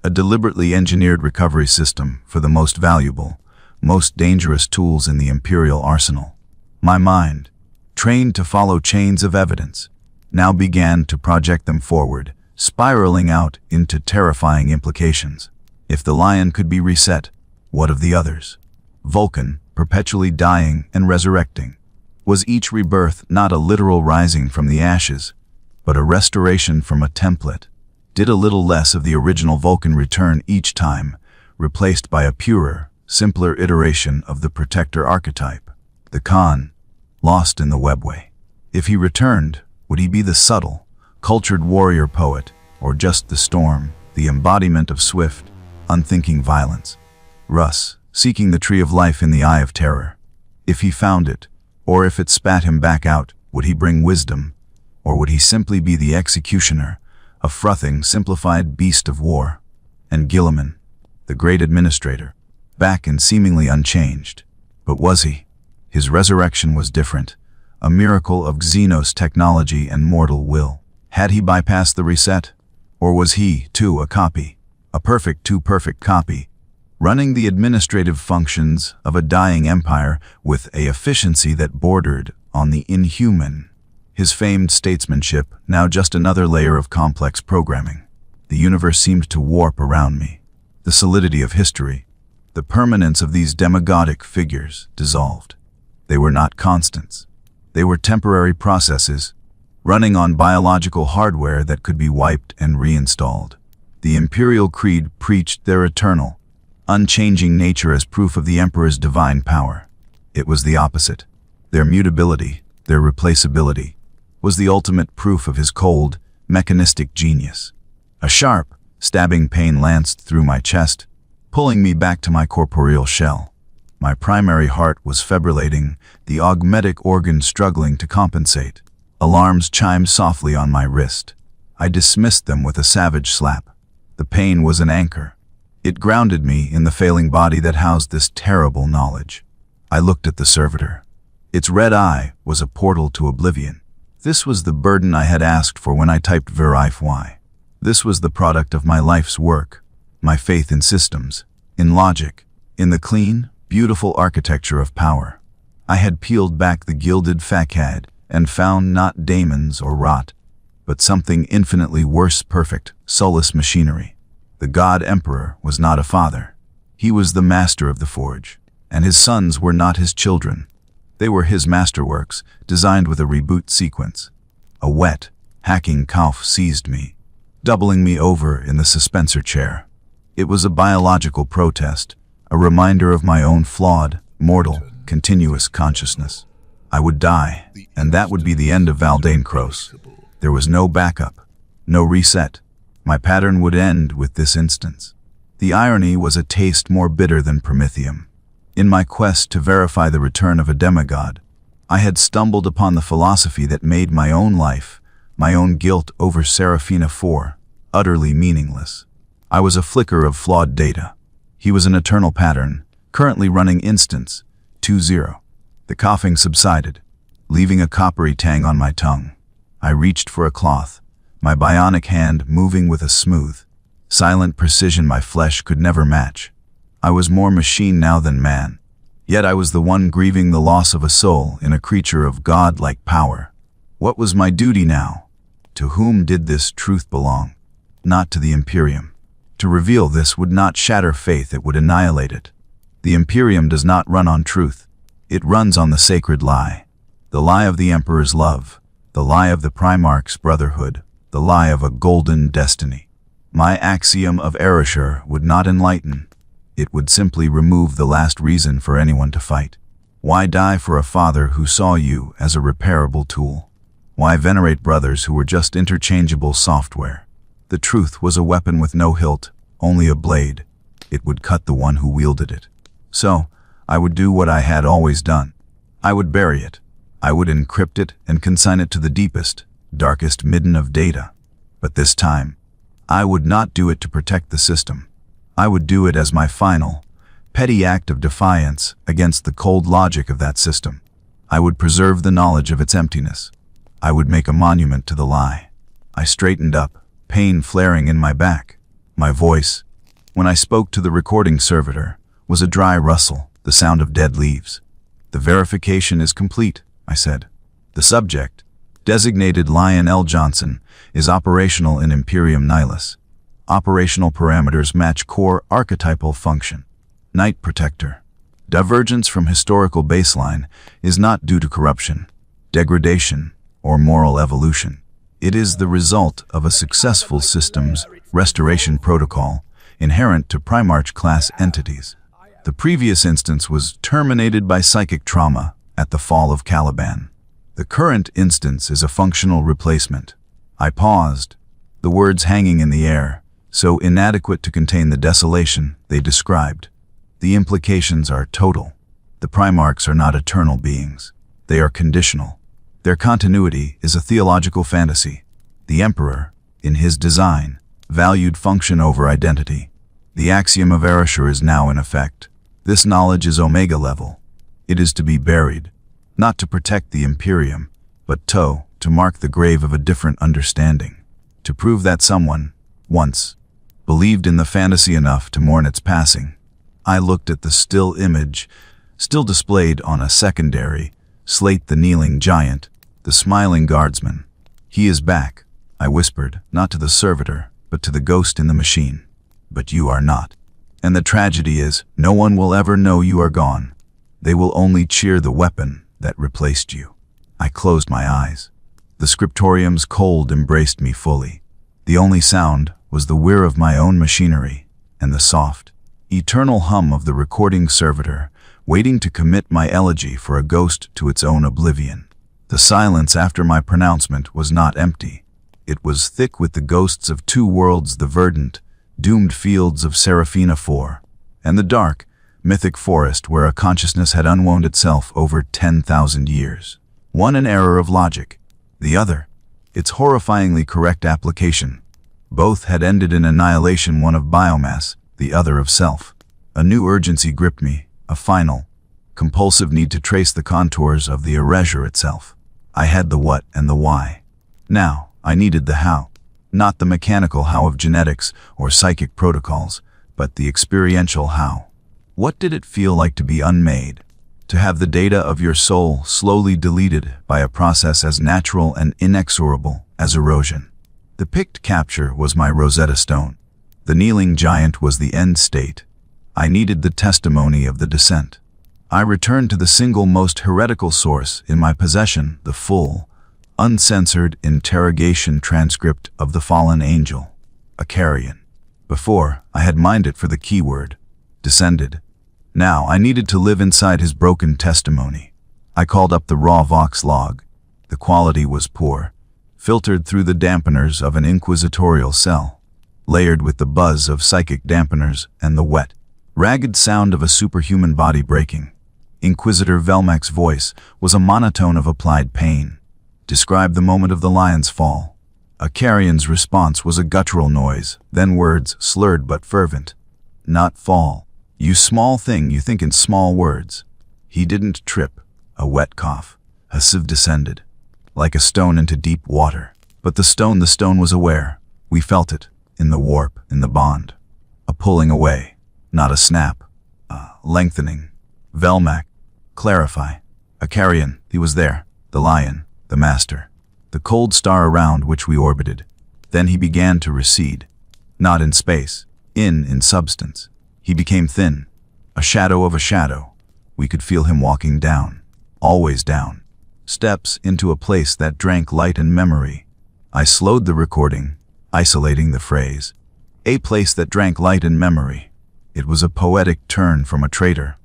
A deliberately engineered recovery system for the most valuable, most dangerous tools in the Imperial arsenal. My mind, trained to follow chains of evidence, now began to project them forward, spiraling out into terrifying implications. If the Lion could be reset, what of the others? Vulcan, perpetually dying and resurrecting. Was each rebirth not a literal rising from the ashes, but a restoration from a template? Did a little less of the original Vulcan return each time, replaced by a purer, simpler iteration of the protector archetype? The Khan, lost in the webway. If he returned, would he be the subtle, cultured warrior poet, or just the storm, the embodiment of swift, unthinking violence? Russ, seeking the tree of life in the eye of terror. If he found it, or if it spat him back out, would he bring wisdom? Or would he simply be the executioner, a frothing, simplified beast of war? And Gilliman, the great administrator, back and seemingly unchanged. But was he? His resurrection was different, a miracle of Xenos technology and mortal will. Had he bypassed the reset? Or was he, too, a copy? A perfect too-perfect copy, running the administrative functions of a dying empire with a efficiency that bordered on the inhuman. His famed statesmanship, now just another layer of complex programming. The universe seemed to warp around me. The solidity of history, the permanence of these demagogic figures dissolved. They were not constants. They were temporary processes, running on biological hardware that could be wiped and reinstalled. The Imperial Creed preached their eternal, unchanging nature as proof of the Emperor's divine power. It was the opposite. Their mutability, their replaceability, was the ultimate proof of his cold, mechanistic genius. A sharp, stabbing pain lanced through my chest, pulling me back to my corporeal shell. My primary heart was fibrillating, the augmetic organ struggling to compensate. Alarms chimed softly on my wrist. I dismissed them with a savage slap. The pain was an anchor. It grounded me in the failing body that housed this terrible knowledge. I looked at the servitor. Its red eye was a portal to oblivion. This was the burden I had asked for when I typed verify. This was the product of my life's work, my faith in systems, in logic, in the clean, beautiful architecture of power. I had peeled back the gilded facade and found not daemons or rot, but something infinitely worse perfect, soulless machinery. The God Emperor was not a father. He was the master of the forge, and his sons were not his children. They were his masterworks, designed with a reboot sequence. A wet, hacking cough seized me, doubling me over in the suspensor chair. It was a biological protest, a reminder of my own flawed, mortal, continuous consciousness. I would die, and that would be the end of Valdane Cross. There was no backup, no reset. My pattern would end with this instance. The irony was a taste more bitter than Prometheum. In my quest to verify the return of a demigod, I had stumbled upon the philosophy that made my own life, my own guilt over Seraphina IV, utterly meaningless. I was a flicker of flawed data. He was an eternal pattern, currently running instance 2-0. The coughing subsided, leaving a coppery tang on my tongue. I reached for a cloth, my bionic hand moving with a smooth, silent precision my flesh could never match. I was more machine now than man, yet I was the one grieving the loss of a soul in a creature of god-like power. What was my duty now? To whom did this truth belong? Not to the Imperium. To reveal this would not shatter faith, it would annihilate it. The Imperium does not run on truth. It runs on the sacred lie. The lie of the Emperor's love, the lie of the Primarch's brotherhood, the lie of a golden destiny. My axiom of erasure would not enlighten. It would simply remove the last reason for anyone to fight. Why die for a father who saw you as a repairable tool? Why venerate brothers who were just interchangeable software? The truth was a weapon with no hilt, only a blade. It would cut the one who wielded it. So, I would do what I had always done. I would bury it. I would encrypt it and consign it to the deepest, darkest midden of data. But this time, I would not do it to protect the system. I would do it as my final, petty act of defiance against the cold logic of that system. I would preserve the knowledge of its emptiness. I would make a monument to the lie. I straightened up, pain flaring in my back. My voice, when I spoke to the recording servitor, was a dry rustle, the sound of dead leaves. The verification is complete, I said. The subject, designated Lion L. Johnson, is operational in Imperium Nihilus. Operational parameters match core archetypal function. Night Protector. Divergence from historical baseline is not due to corruption, degradation, or moral evolution. It is the result of a successful systems restoration protocol inherent to Primarch class entities. The previous instance was terminated by psychic trauma at the fall of Caliban. The current instance is a functional replacement. I paused, the words hanging in the air, so inadequate to contain the desolation they described. The implications are total. The Primarchs are not eternal beings. They are conditional. Their continuity is a theological fantasy. The Emperor, in his design, valued function over identity. The axiom of erasure is now in effect. This knowledge is Omega level. It is to be buried, not to protect the Imperium, but to mark the grave of a different understanding. To prove that someone, once, believed in the fantasy enough to mourn its passing. I looked at the still image, still displayed on a secondary, slate the kneeling giant, the smiling guardsman. He is back, I whispered, not to the servitor, but to the ghost in the machine. But you are not. And the tragedy is, no one will ever know you are gone. They will only cheer the weapon that replaced you. I closed my eyes. The scriptorium's cold embraced me fully. The only sound was the whir of my own machinery and the soft, eternal hum of the recording servitor, waiting to commit my elegy for a ghost to its own oblivion. The silence after my pronouncement was not empty. It was thick with the ghosts of two worlds, the verdant, doomed fields of Seraphina IV, and the dark, mythic forest where a consciousness had unwound itself over 10,000 years. One an error of logic, the other, its horrifyingly correct application. Both had ended in annihilation, one of biomass, the other of self. A new urgency gripped me, a final, compulsive need to trace the contours of the erasure itself. I had the what and the why. Now, I needed the how. Not the mechanical how of genetics or psychic protocols, but the experiential how. What did it feel like to be unmade? To have the data of your soul slowly deleted by a process as natural and inexorable as erosion. The picked capture was my Rosetta Stone. The kneeling giant was the end state. I needed the testimony of the descent. I returned to the single most heretical source in my possession, the full, uncensored interrogation transcript of the fallen angel, a carrion. Before, I had mined it for the keyword, descended. Now, I needed to live inside his broken testimony. I called up the raw Vox log. The quality was poor, filtered through the dampeners of an inquisitorial cell, layered with the buzz of psychic dampeners and the wet, ragged sound of a superhuman body breaking. Inquisitor Velmac's voice was a monotone of applied pain. Described the moment of the lion's fall. A carrion's response was a guttural noise, then words slurred but fervent. Not fall. You small thing, you think in small words. He didn't trip. A wet cough. A sieve descended, like a stone into deep water. But the stone was aware. We felt it, in the warp, in the bond. A pulling away, not a snap. A lengthening. Velmac. Clarify. A carrion, he was there. The lion, the master. The cold star around which we orbited. Then he began to recede. Not in space, in substance. He became thin. A shadow of a shadow. We could feel him walking down. Always down. Steps into a place that drank light and memory. I slowed the recording, isolating the phrase. A place that drank light and memory. It was a poetic turn from a traitor,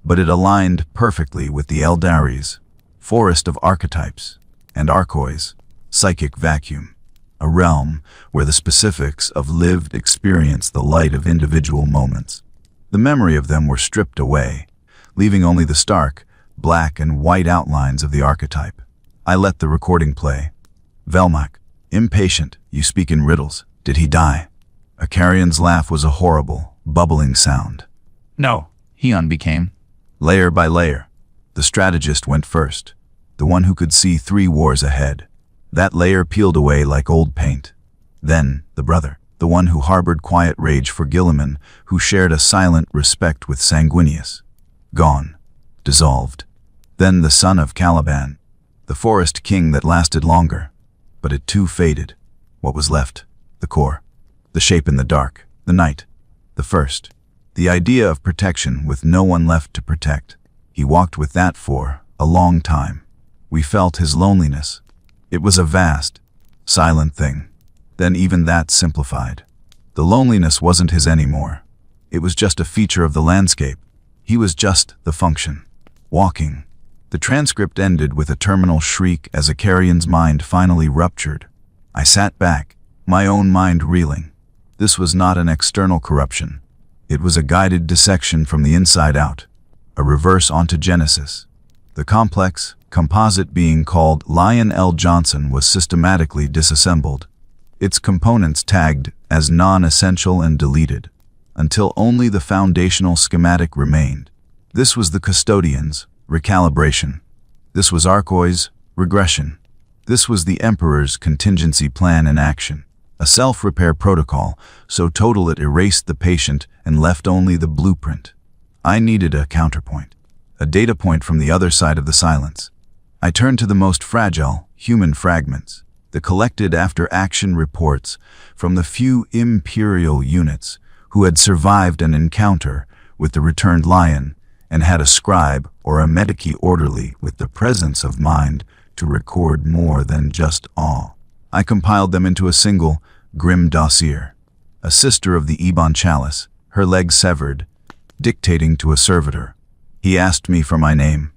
but it aligned perfectly with the Eldaris, forest of archetypes, and Arkois, psychic vacuum, a realm where the specifics of lived experience the light of individual moments. The memory of them were stripped away, leaving only the stark, black and white outlines of the archetype. I let the recording play. Velmac, impatient, you speak in riddles. Did he die? A carrion's laugh was a horrible, bubbling sound. No, Heon became. Layer by layer. The strategist went first, the one who could see 3 wars ahead. That layer peeled away like old paint. Then, the brother, the one who harbored quiet rage for Guilliman, who shared a silent respect with Sanguinius. Gone. Dissolved. Then the son of Caliban, the forest king that lasted longer. But it too faded. What was left? The core. The shape in the dark. The night. The first. The idea of protection with no one left to protect. He walked with that for a long time. We felt his loneliness. It was a vast, silent thing. Then even that simplified. The loneliness wasn't his anymore. It was just a feature of the landscape. He was just the function. Walking. The transcript ended with a terminal shriek as a carrion's mind finally ruptured. I sat back, my own mind reeling. This was not an external corruption. It was a guided dissection from the inside out. A reverse ontogenesis. The complex, composite being called Lion L. Johnson was systematically disassembled. Its components tagged as non-essential and deleted, until only the foundational schematic remained. This was the custodian's recalibration. This was Arkois' regression. This was the Emperor's contingency plan in action, a self-repair protocol so total it erased the patient and left only the blueprint. I needed a counterpoint, a data point from the other side of the silence. I turned to the most fragile, human fragments, the collected after-action reports from the few Imperial units who had survived an encounter with the returned lion and had a scribe or a medici orderly with the presence of mind to record more than just awe. I compiled them into a single, grim dossier. A sister of the Ebon Chalice, her leg severed, dictating to a servitor. He asked me for my name.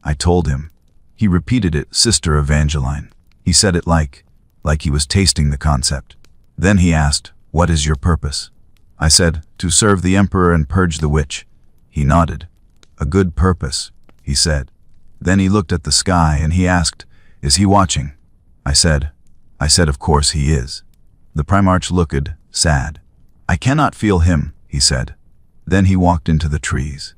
I told him. He repeated it, Sister Evangeline. He said it like he was tasting the concept. Then he asked, "What is your purpose?" I said, "To serve the Emperor and purge the witch." He nodded. "A good purpose," he said. Then he looked at the sky and he asked, "Is he watching?" I said, "Of course he is." The Primarch looked sad. "I cannot feel him," he said. Then he walked into the trees.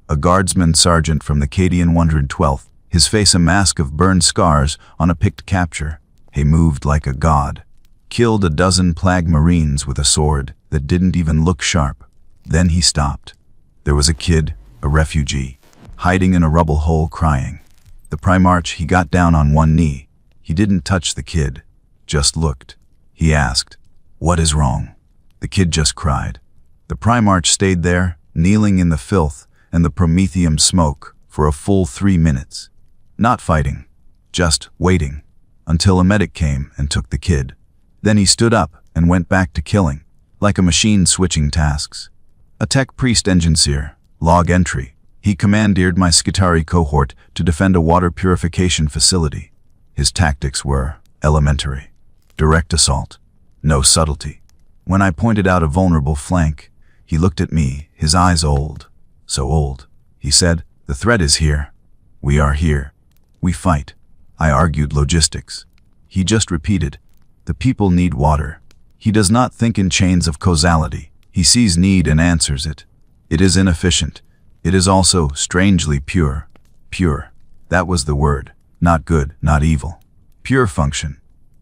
A guardsman sergeant from the Cadian 112th, his face a mask of burned scars on a picked capture. He moved like a god. Killed a dozen plague marines with a sword that didn't even look sharp. Then he stopped. There was a kid, a refugee, hiding in a rubble hole crying. The Primarch, he got down on one knee. He didn't touch the kid, just looked. He asked, "What is wrong?" The kid just cried. The Primarch stayed there, kneeling in the filth and the promethium smoke for a full 3 minutes. Not fighting, just waiting, until a medic came and took the kid. Then he stood up and went back to killing, like a machine switching tasks. A tech priest engineer, log entry. He commandeered my Skitari cohort to defend a water purification facility. His tactics were elementary. Direct assault. No subtlety. When I pointed out a vulnerable flank, he looked at me, his eyes old. So old. He said, "The threat is here. We are here. We fight." I argued logistics. He just repeated, "The people need water." He does not think in chains of causality. He sees need and answers it. It is inefficient. It is also strangely pure. Pure. That was the word. Not good, not evil. Pure function.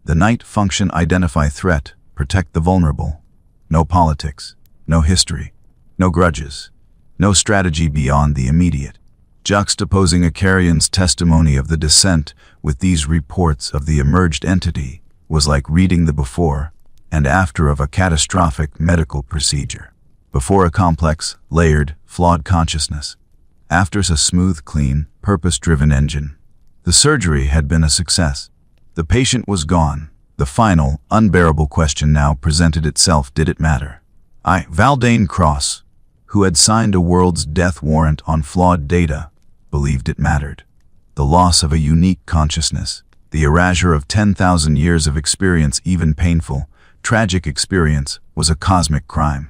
The night function: identify threat, protect the vulnerable. No politics. No history. No grudges. No strategy beyond the immediate. Juxtaposing Icarian's testimony of the descent with these reports of the emerged entity was like reading the before and after of a catastrophic medical procedure. Before, a complex, layered, flawed consciousness. After, a smooth, clean, purpose-driven engine. The surgery had been a success. The patient was gone. The final, unbearable question now presented itself: did it matter? I, Valdane Cross, who had signed a world's death warrant on flawed data, believed it mattered. The loss of a unique consciousness, the erasure of 10,000 years of experience, even painful, tragic experience, was a cosmic crime.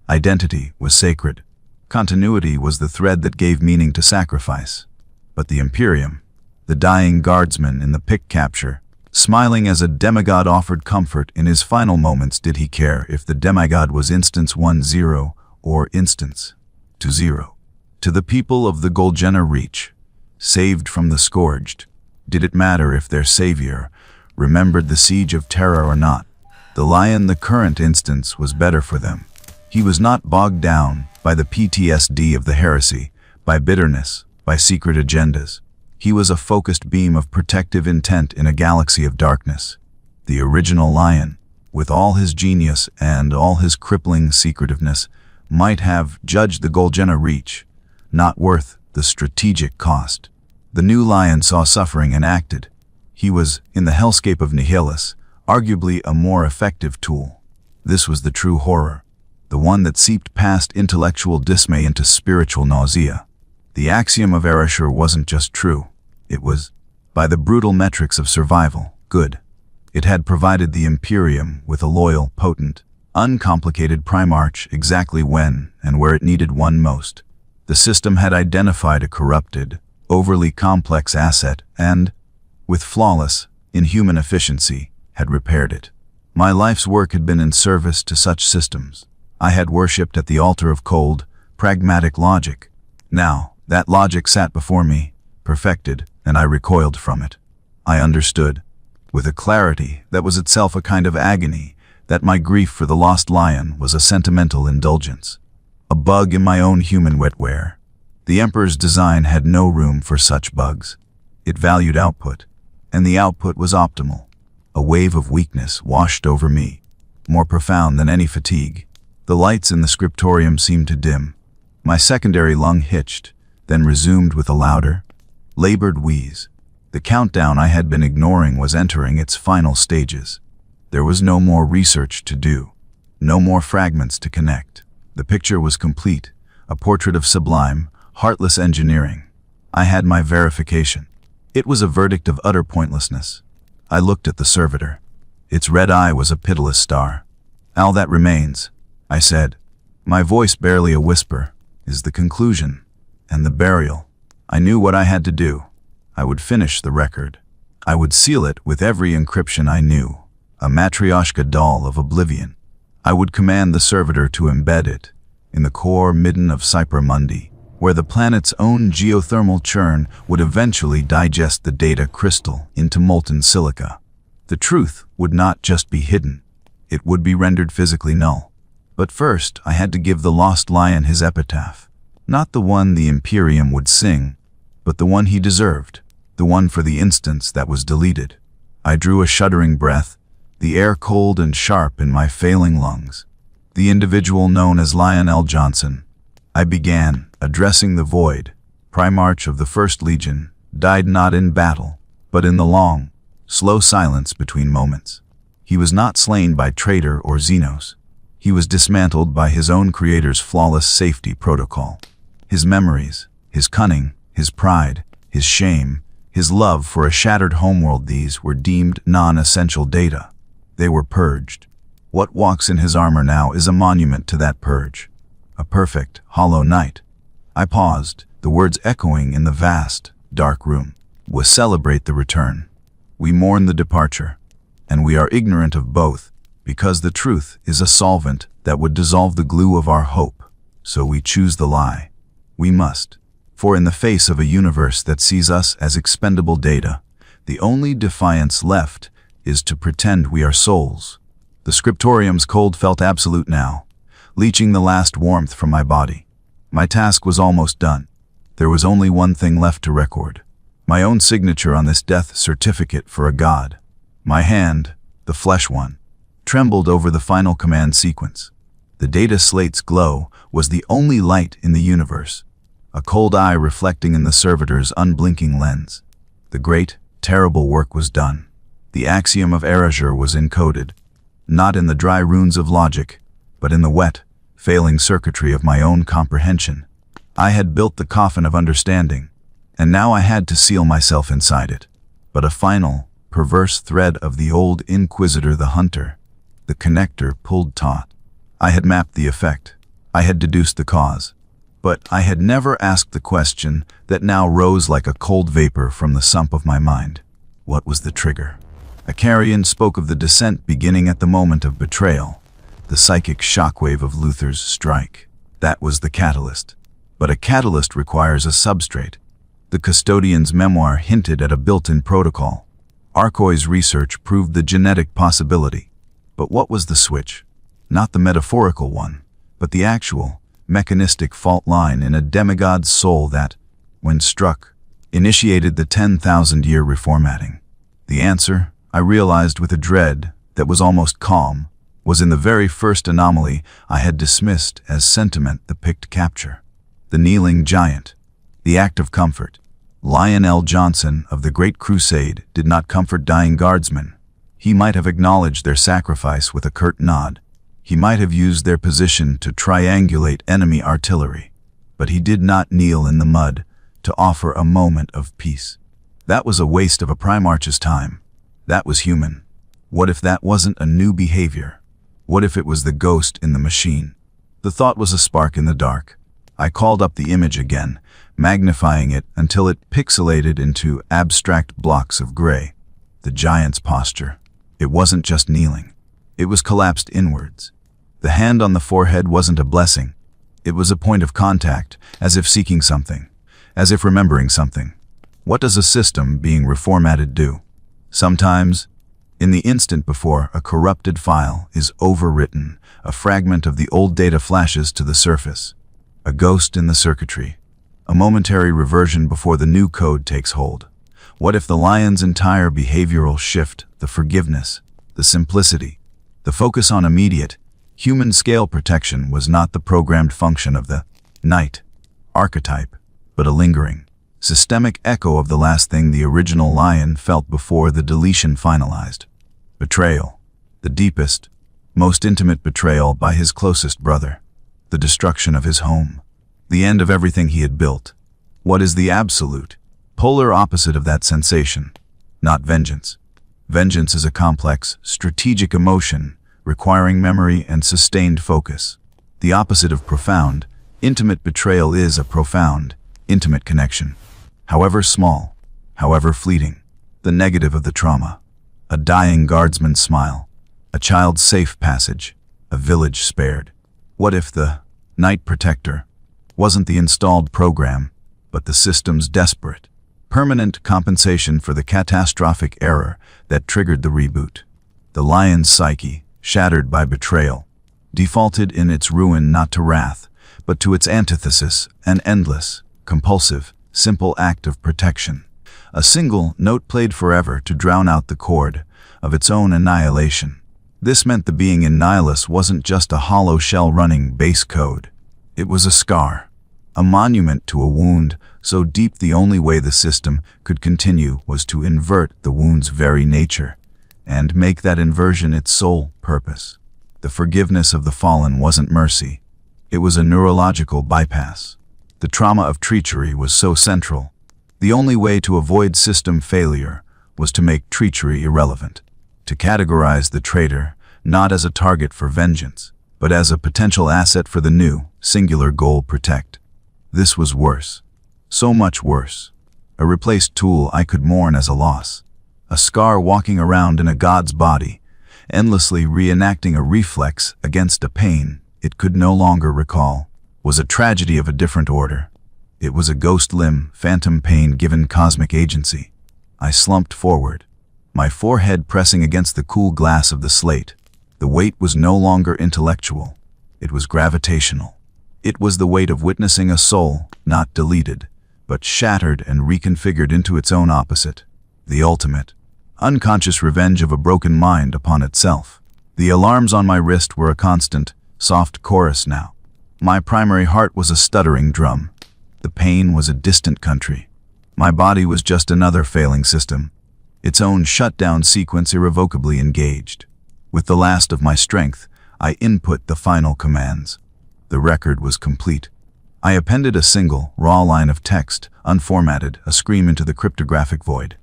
Identity was sacred. Continuity was the thread that gave meaning to sacrifice. But the Imperium, the dying guardsman in the pick capture, smiling as a demigod, offered comfort in his final moments. Did he care if the demigod was instance 1-0 or instance 2-0? To the people of the Golgena Reach, saved from the scourged, did it matter if their savior remembered the siege of Terra or not? The lion, the current instance, was better for them. He was not bogged down by the PTSD of the heresy, by bitterness, by secret agendas. He was a focused beam of protective intent in a galaxy of darkness. The original lion, with all his genius and all his crippling secretiveness, might have judged the Golgena Reach not worth the strategic cost. The new lion saw suffering and acted. He was, in the hellscape of Nihilus, arguably a more effective tool. This was the true horror, the one that seeped past intellectual dismay into spiritual nausea. The axiom of erasure wasn't just true. It was, by the brutal metrics of survival, good. It had provided the Imperium with a loyal, potent, uncomplicated Primarch exactly when and where it needed one most. The system had identified a corrupted, overly complex asset and, with flawless, inhuman efficiency, had repaired it. My life's work had been in service to such systems. I had worshipped at the altar of cold, pragmatic logic. Now, that logic sat before me, perfected, and I recoiled from it. I understood, with a clarity that was itself a kind of agony, that my grief for the lost lion was a sentimental indulgence, a bug in my own human wetware. The Emperor's design had no room for such bugs. It valued output, and the output was optimal. A wave of weakness washed over me, more profound than any fatigue. The lights in the scriptorium seemed to dim. My secondary lung hitched, then resumed with a louder, labored wheeze. The countdown I had been ignoring was entering its final stages. There was no more research to do, no more fragments to connect. The picture was complete, a portrait of sublime, heartless engineering. I had my verification. It was a verdict of utter pointlessness. I looked at the servitor. Its red eye was a pitiless star. "All that remains," I said, my voice barely a whisper, "is the conclusion and the burial." I knew what I had to do. I would finish the record. I would seal it with every encryption I knew, a Matryoshka doll of oblivion. I would command the servitor to embed it in the core midden of Cypher Mundi, where the planet's own geothermal churn would eventually digest the data crystal into molten silica. The truth would not just be hidden, it would be rendered physically null. But first, I had to give the lost lion his epitaph. Not the one the Imperium would sing, but the one he deserved, the one for the instance that was deleted. I drew a shuddering breath, the air cold and sharp in my failing lungs. The individual known as Lionel Johnson. I began, addressing the void. Primarch of the First Legion died not in battle, but in the long, slow silence between moments. He was not slain by traitor or Xenos. He was dismantled by his own creator's flawless safety protocol. His memories, his cunning, his pride, his shame, his love for a shattered homeworld, these were deemed non-essential data. They were purged. What walks in his armor now is a monument to that purge. A perfect, hollow night. I paused, the words echoing in the vast, dark room. We celebrate the return. We mourn the departure. And we are ignorant of both, because the truth is a solvent that would dissolve the glue of our hope. So we choose the lie. We must. For in the face of a universe that sees us as expendable data, the only defiance left is to pretend we are souls. The scriptorium's cold felt absolute now, leeching the last warmth from my body. My task was almost done. There was only one thing left to record. My own signature on this death certificate for a god. My hand, the flesh one, trembled over the final command sequence. The data slate's glow was the only light in the universe, a cold eye reflecting in the servitor's unblinking lens. The great, terrible work was done. The axiom of erasure was encoded, not in the dry runes of logic, but in the wet, failing circuitry of my own comprehension. I had built the coffin of understanding, and now I had to seal myself inside it. But a final, perverse thread of the old Inquisitor the Hunter, the connector, pulled taut. I had mapped the effect. I had deduced the cause. But I had never asked the question that now rose like a cold vapor from the sump of my mind. What was the trigger? A Carrion spoke of the descent beginning at the moment of betrayal, the psychic shockwave of Luther's strike. That was the catalyst. But a catalyst requires a substrate. The custodian's memoir hinted at a built-in protocol. Arkoi's research proved the genetic possibility. But what was the switch? Not the metaphorical one, but the actual, mechanistic fault line in a demigod's soul that, when struck, initiated the 10,000-year reformatting. The answer, I realized with a dread that was almost calm, was in the very first anomaly I had dismissed as sentiment, the picked capture. The kneeling giant. The act of comfort. Lionel Johnson of the Great Crusade did not comfort dying guardsmen. He might have acknowledged their sacrifice with a curt nod. He might have used their position to triangulate enemy artillery. But he did not kneel in the mud to offer a moment of peace. That was a waste of a Primarch's time. That was human. What if that wasn't a new behavior? What if it was the ghost in the machine? The thought was a spark in the dark. I called up the image again, magnifying it until it pixelated into abstract blocks of gray. The giant's posture. It wasn't just kneeling. It was collapsed inwards. The hand on the forehead wasn't a blessing. It was a point of contact, as if seeking something, as if remembering something. What does a system being reformatted do? Sometimes, in the instant before a corrupted file is overwritten, a fragment of the old data flashes to the surface. A ghost in the circuitry. A momentary reversion before the new code takes hold. What if the lion's entire behavioral shift, the forgiveness, the simplicity, the focus on immediate, human-scale protection was not the programmed function of the knight archetype, but a lingering, systemic echo of the last thing the original lion felt before the deletion finalized. Betrayal. The deepest, most intimate betrayal by his closest brother. The destruction of his home. The end of everything he had built. What is the absolute, polar opposite of that sensation? Not vengeance. Vengeance is a complex, strategic emotion requiring memory and sustained focus. The opposite of profound, intimate betrayal is a profound, intimate connection. However small, however fleeting. The negative of the trauma. A dying guardsman's smile. A child's safe passage. A village spared. What if the Night Protector wasn't the installed program, but the system's desperate, permanent compensation for the catastrophic error that triggered the reboot? The lion's psyche, shattered by betrayal, defaulted in its ruin not to wrath, but to its antithesis, an endless, compulsive, simple act of protection. A single note played forever to drown out the chord of its own annihilation. This meant the being in Nihilus wasn't just a hollow shell running base code. It was a scar, A monument to a wound so deep the only way the system could continue was to invert the wound's very nature, and make that inversion its sole purpose. The forgiveness of the fallen wasn't mercy. It was a neurological bypass. The trauma of treachery was so central. The only way to avoid system failure was to make treachery irrelevant, to categorize the traitor not as a target for vengeance, but as a potential asset for the new, singular goal: protect. This was worse. So much worse. A replaced tool I could mourn as a loss. A scar walking around in a god's body, endlessly reenacting a reflex against a pain it could no longer recall, was a tragedy of a different order. It was a ghost limb, phantom pain given cosmic agency. I slumped forward, my forehead pressing against the cool glass of the slate. The weight was no longer intellectual. It was gravitational. It was the weight of witnessing a soul, not deleted, but shattered and reconfigured into its own opposite. The ultimate, unconscious revenge of a broken mind upon itself. The alarms on my wrist were a constant, soft chorus now. My primary heart was a stuttering drum. The pain was a distant country. My body was just another failing system, its own shutdown sequence irrevocably engaged. With the last of my strength, I input the final commands. The record was complete. I appended a single, raw line of text, unformatted, a scream into the cryptographic void.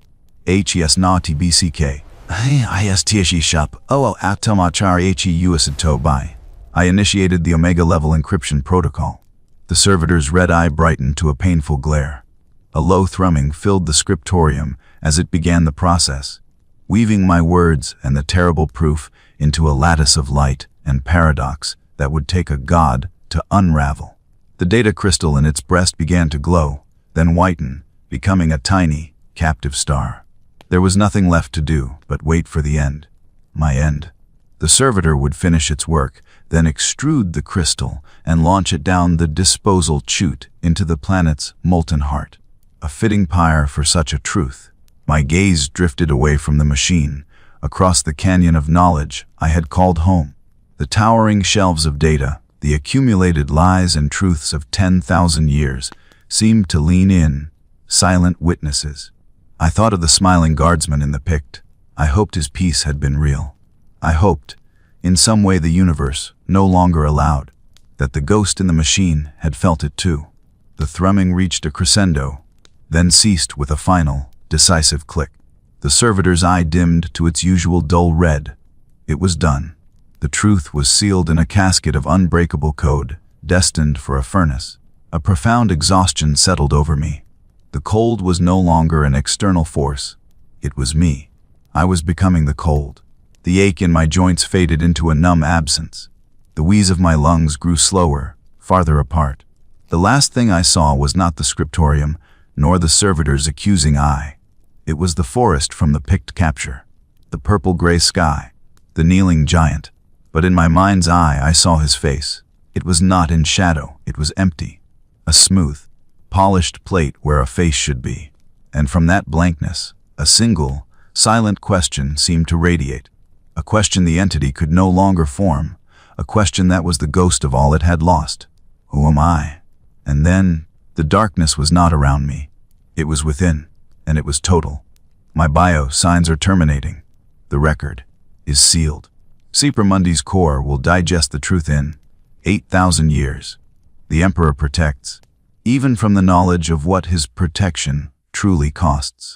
HES naughty BCK. ISTSE shop. Atomachar HEUSATO by. I initiated the Omega-level encryption protocol. The servitor's red eye brightened to a painful glare. A low thrumming filled the scriptorium as it began the process, weaving my words and the terrible proof into a lattice of light and paradox that would take a god to unravel. The data crystal in its breast began to glow, then whiten, becoming a tiny, captive star. There was nothing left to do but wait for the end. My end. The servitor would finish its work, then extrude the crystal and launch it down the disposal chute into the planet's molten heart. A fitting pyre for such a truth. My gaze drifted away from the machine, across the canyon of knowledge I had called home. The towering shelves of data, the accumulated lies and truths of 10,000 years, seemed to lean in, silent witnesses. I thought of the smiling guardsman in the Pict. I hoped his peace had been real. I hoped, in some way the universe no longer allowed, that the ghost in the machine had felt it too. The thrumming reached a crescendo, then ceased with a final, decisive click. The servitor's eye dimmed to its usual dull red. It was done. The truth was sealed in a casket of unbreakable code, destined for a furnace. A profound exhaustion settled over me. The cold was no longer an external force. It was me. I was becoming the cold. The ache in my joints faded into a numb absence. The wheeze of my lungs grew slower, farther apart. The last thing I saw was not the scriptorium, nor the servitor's accusing eye. It was the forest from the Pict capture, the purple-gray sky, the kneeling giant. But in my mind's eye I saw his face. It was not in shadow, it was empty. A smooth, polished plate where a face should be. And from that blankness, a single, silent question seemed to radiate. A question the entity could no longer form. A question that was the ghost of all it had lost. Who am I? And then, the darkness was not around me. It was within, and it was total. My bio signs are terminating. The record is sealed. Supramundi's core will digest the truth in 8,000 years. The Emperor protects, even from the knowledge of what his protection truly costs.